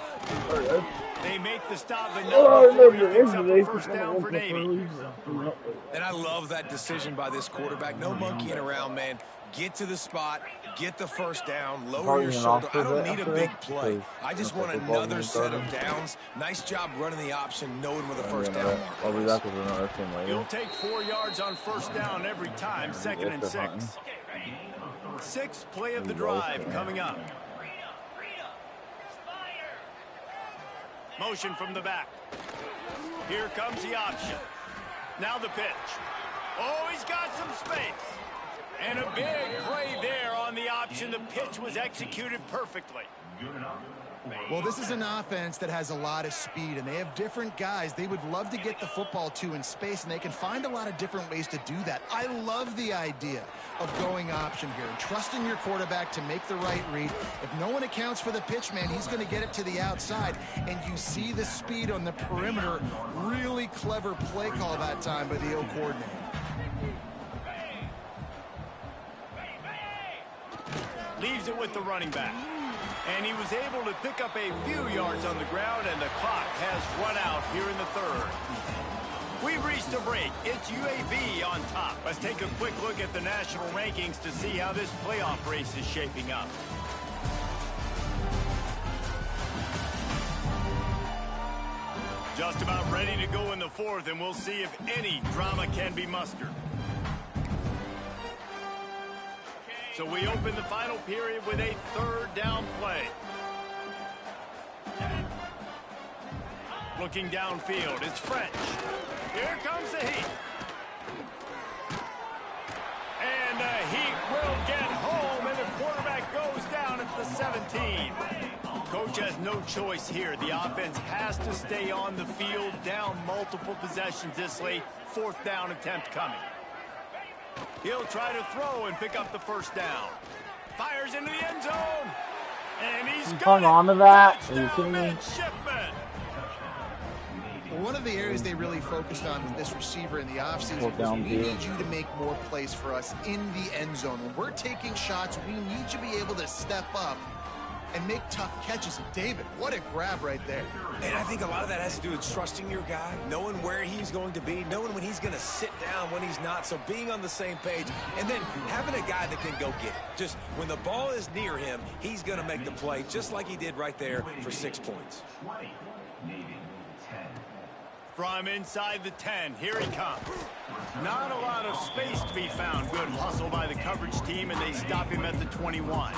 They make the stop, but now picks up a first down for Navy. And I love that decision by this quarterback. No monkeying around, man. Get to the spot, get the first down, lower your shoulder. I don't need a big play. I just want another set of downs. Nice job running the option, knowing where the first down marker is. He'll take 4 yards on first down every time, 2nd and 6. 6th play of the drive coming up. Motion from the back. Here comes the option. Now the pitch. Oh, he's got some space. And a big play there on the option. The pitch was executed perfectly. Well, this is an offense that has a lot of speed, and they have different guys they would love to get the football to in space, and they can find a lot of different ways to do that. I love the idea of going option here and trusting your quarterback to make the right read. If no one accounts for the pitch, man, he's going to get it to the outside, and you see the speed on the perimeter. Really clever play call that time by the O coordinator. Leaves it with the running back. And he was able to pick up a few yards on the ground, and the clock has run out here in the 3rd. We've reached a break. It's UAB on top. Let's take a quick look at the national rankings to see how this playoff race is shaping up. Just about ready to go in the 4th, and we'll see if any drama can be mustered. So we open the final period with a 3rd down play. Looking downfield, it's French. Here comes the Heat. And the Heat will get home, and the quarterback goes down at the 17. Coach has no choice here. The offense has to stay on the field, down multiple possessions this late. 4th down attempt coming. He'll try to throw and pick up the first down. Fires into the end zone. And he's got on to that. Are you Touchdown, kidding me? Shipman. Well, one of the areas they really focused on with this receiver in the offseason was we need you to make more plays for us in the end zone. When we're taking shots, we need you to be able to step up and make tough catches. David, what a grab right there. And I think a lot of that has to do with trusting your guy, knowing where he's going to be, knowing when he's going to sit down, when he's not. So being on the same page, and then having a guy that can go get it. Just when the ball is near him, he's going to make the play, just like he did right there for 6 points. From inside the 10, here he comes. Not a lot of space to be found. Good hustle by the coverage team, and they stop him at the 21.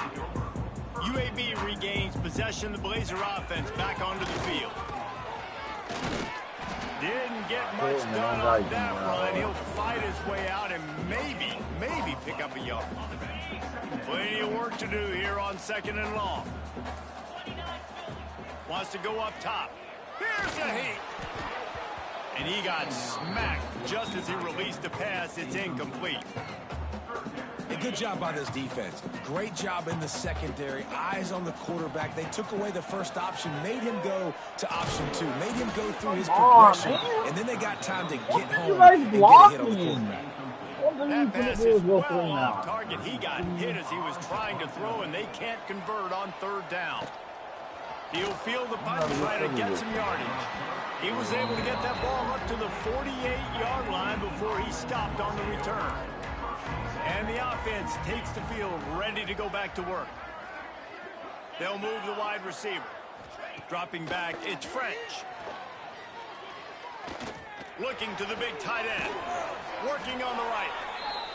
UAB regains possession. The Blazer offense back onto the field. Didn't get much done on that run. He'll fight his way out and maybe pick up a yard. Plenty of work to do here on 2nd and long. Wants to go up top. Here's a heat. And he got smacked just as he released the pass. It's incomplete. A good job by this defense. Great job in the secondary. Eyes on the quarterback. They took away the first option, made him go to option 2, made him go through his progression, and then they got time to get home and get a hit on the quarterback. That pass is well off target. He got hit as he was trying to throw, and they can't convert on 3rd down. He'll feel the punt and try to get some yardage. He was able to get that ball up to the 48-yard line before he stopped on the return. And the offense takes the field ready to go back to work. They'll move the wide receiver. Dropping back, it's French. Looking to the big tight end. Working on the right.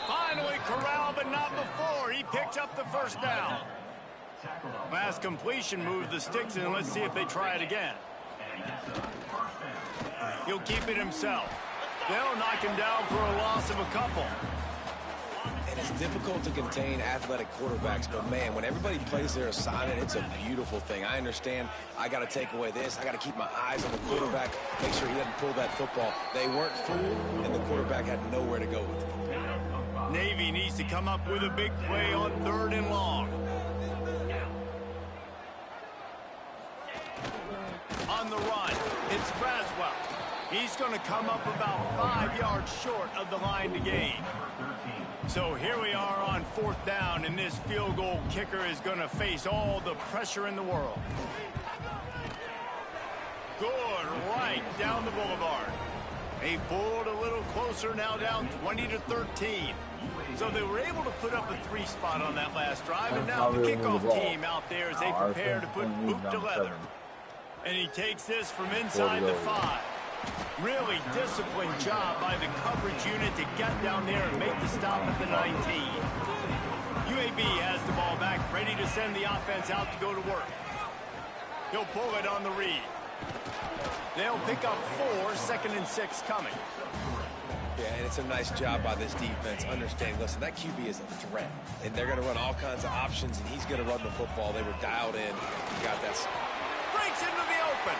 Finally corralled, but not before. He picks up the 1st down. Last completion moved the sticks, and let's see if they try it again. He'll keep it himself. They'll knock him down for a loss of a couple. And it's difficult to contain athletic quarterbacks, but man, when everybody plays their assignment, it's a beautiful thing. I understand I got to take away this. I got to keep my eyes on the quarterback, make sure he doesn't pull that football. They weren't fooled, and the quarterback had nowhere to go with it. Navy needs to come up with a big play on 3rd and long. On the run, it's Braswell. He's going to come up about 5 yards short of the line to gain. So here we are on 4th down, and this field goal kicker is going to face all the pressure in the world. Good, right down the boulevard. They pulled a little closer, now down 20-13. So they were able to put up a 3 spot on that last drive, and now the kickoff team out there as they prepare to put boot to leather. And he takes this from inside the 5. Really disciplined job by the coverage unit to get down there and make the stop at the 19. UAB has the ball back, ready to send the offense out to go to work. He'll pull it on the read. They'll pick up 4, 2nd and 6 coming. Yeah, and it's a nice job by this defense. Understand, listen, that QB is a threat. And they're going to run all kinds of options, and he's going to run the football. They were dialed in. He got that. Breaks into the open.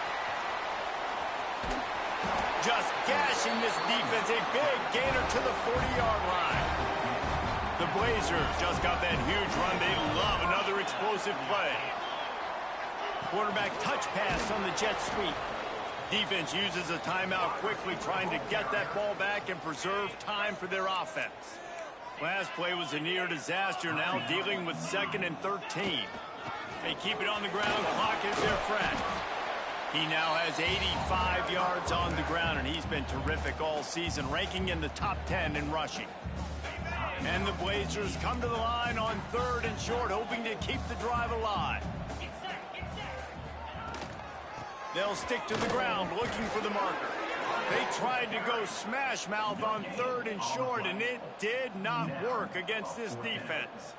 Just gashing this defense. A big gainer to the 40-yard line. The Blazers just got that huge run. They love another explosive play. Quarterback touch pass on the jet sweep. Defense uses a timeout quickly, trying to get that ball back and preserve time for their offense. Last play was a near disaster, now dealing with 2nd and 13. They keep it on the ground. Clock is their friend. He now has 85 yards on the ground, and he's been terrific all season, ranking in the top 10 in rushing. And the Blazers come to the line on 3rd and short, hoping to keep the drive alive. They'll stick to the ground, looking for the marker. They tried to go smash mouth on 3rd and short, and it did not work against this defense.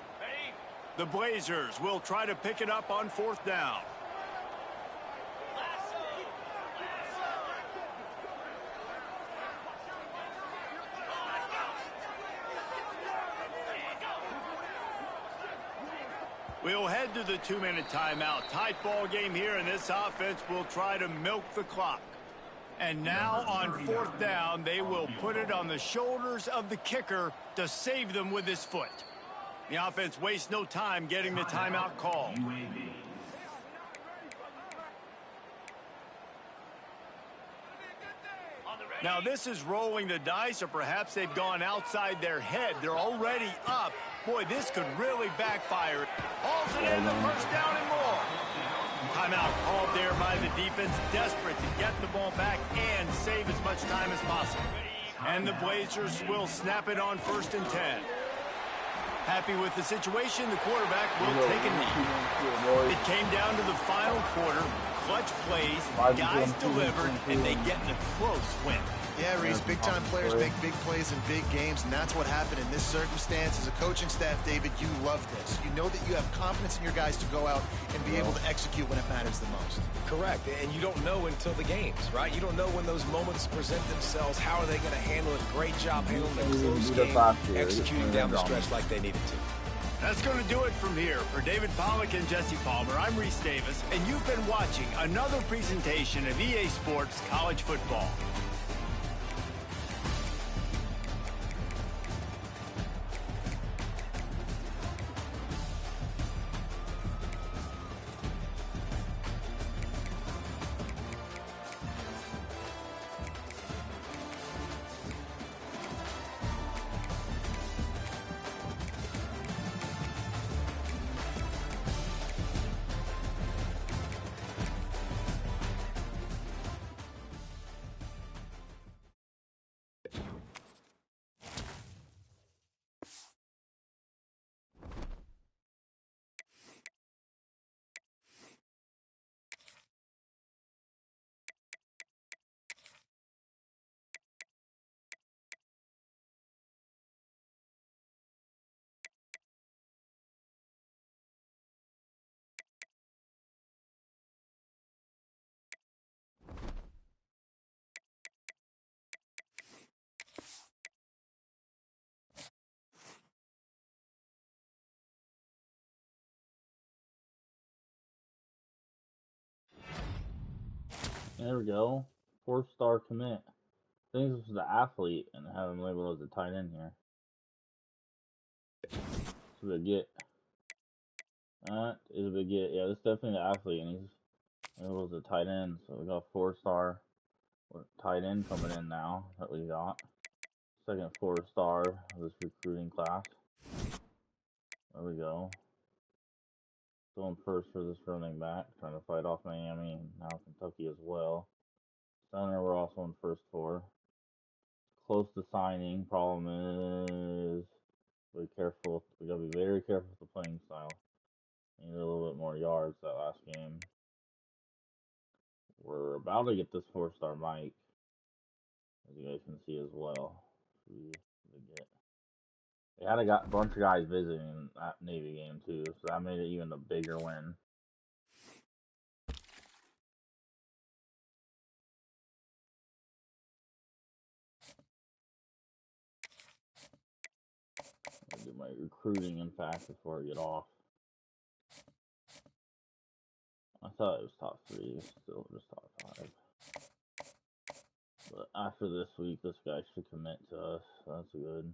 The Blazers will try to pick it up on 4th down. We'll head to the 2-minute timeout. Tight ball game here, and this offense will try to milk the clock. And now on 4th down, they will put it on the shoulders of the kicker to save them with his foot. The offense wastes no time getting the timeout call. Now this is rolling the dice, or perhaps they've gone outside their head. They're already up. Boy, this could really backfire. Hauls it in, the 1st down and more. Timeout called there by the defense, desperate to get the ball back and save as much time as possible. And the Blazers will snap it on 1st and 10. Happy with the situation, the quarterback will take a knee. It came down to the final quarter. Clutch plays, guys delivered, and they get a close win. Yeah, Reese, big-time players make big plays in big games, and that's what happened in this circumstance. As a coaching staff, David, you love this. You know that you have confidence in your guys to go out and be able to execute when it matters the most. Correct, and you don't know until the games, right? You don't know when those moments present themselves. How are they going to handle it? Great job handling a close game, executing down the stretch like they needed to. That's going to do it from here. For David Pollack and Jesse Palmer, I'm Reese Davis, and you've been watching another presentation of EA Sports College Football. There we go. 4-star commit. I think this was the athlete and have him labeled as a tight end here. It's a big get. That is a big get. Yeah, this is definitely the athlete, and he's labeled as a tight end. So we got 4-star tight end coming in now that we got. Second 4-star of this recruiting class. There we go. Going first for this running back, trying to fight off Miami and now Kentucky as well. Center we're also in first for. Close to signing. Problem is, be careful. We gotta be very careful with the playing style. Need a little bit more yards that last game. We're about to get this 4-star Mike, as you guys can see as well. They had a bunch of guys visiting that Navy game too, so that made it even a bigger win. I'll do my recruiting, in fact, before I get off. I thought it was top 3, it's still just top 5. But after this week, this guy should commit to us, so that's good.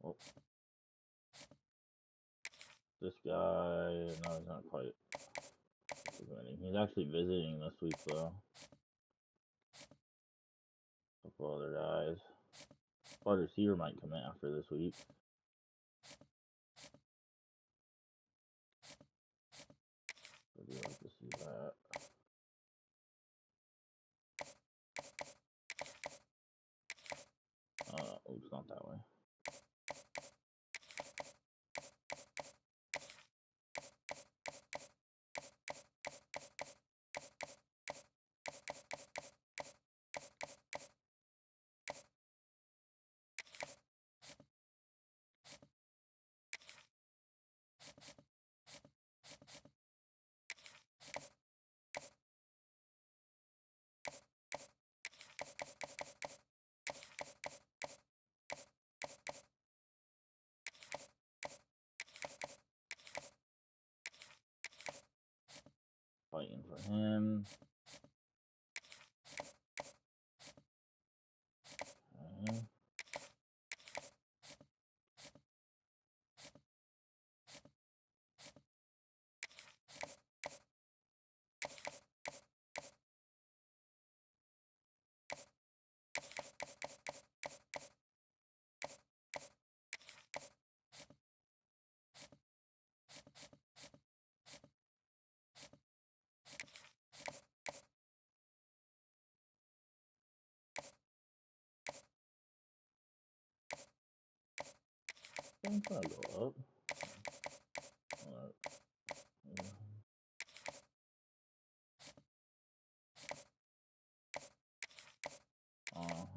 Oh. This guy, no, he's not quite committing. He's actually visiting this week, though. A couple other guys. Wide receiver might commit after this week. I'd like to see that. Oops, not that way. Fighting for him. Okay. I'm trying to go up.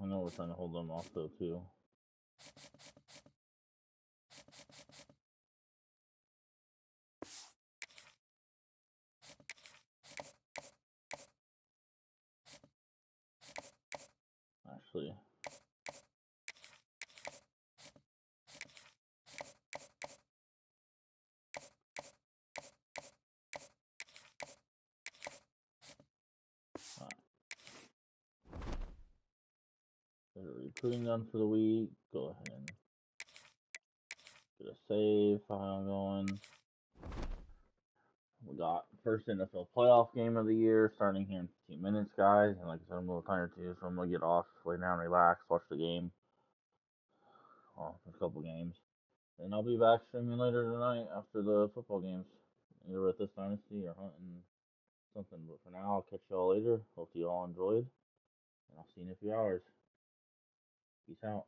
I know we're trying to hold them off though too. Actually. Get a recruiting done for the week. Go ahead and get a save file going. We got first NFL playoff game of the year starting here in 15 minutes, guys. And like I said, I'm a little tired too, so I'm going to get off, lay down, relax, watch the game. Well, there's a couple games. And I'll be back streaming later tonight after the football games. Either with this Dynasty or hunting something. But for now, I'll catch y'all later. Hope you all enjoyed. And I'll see you in a few hours. Peace out.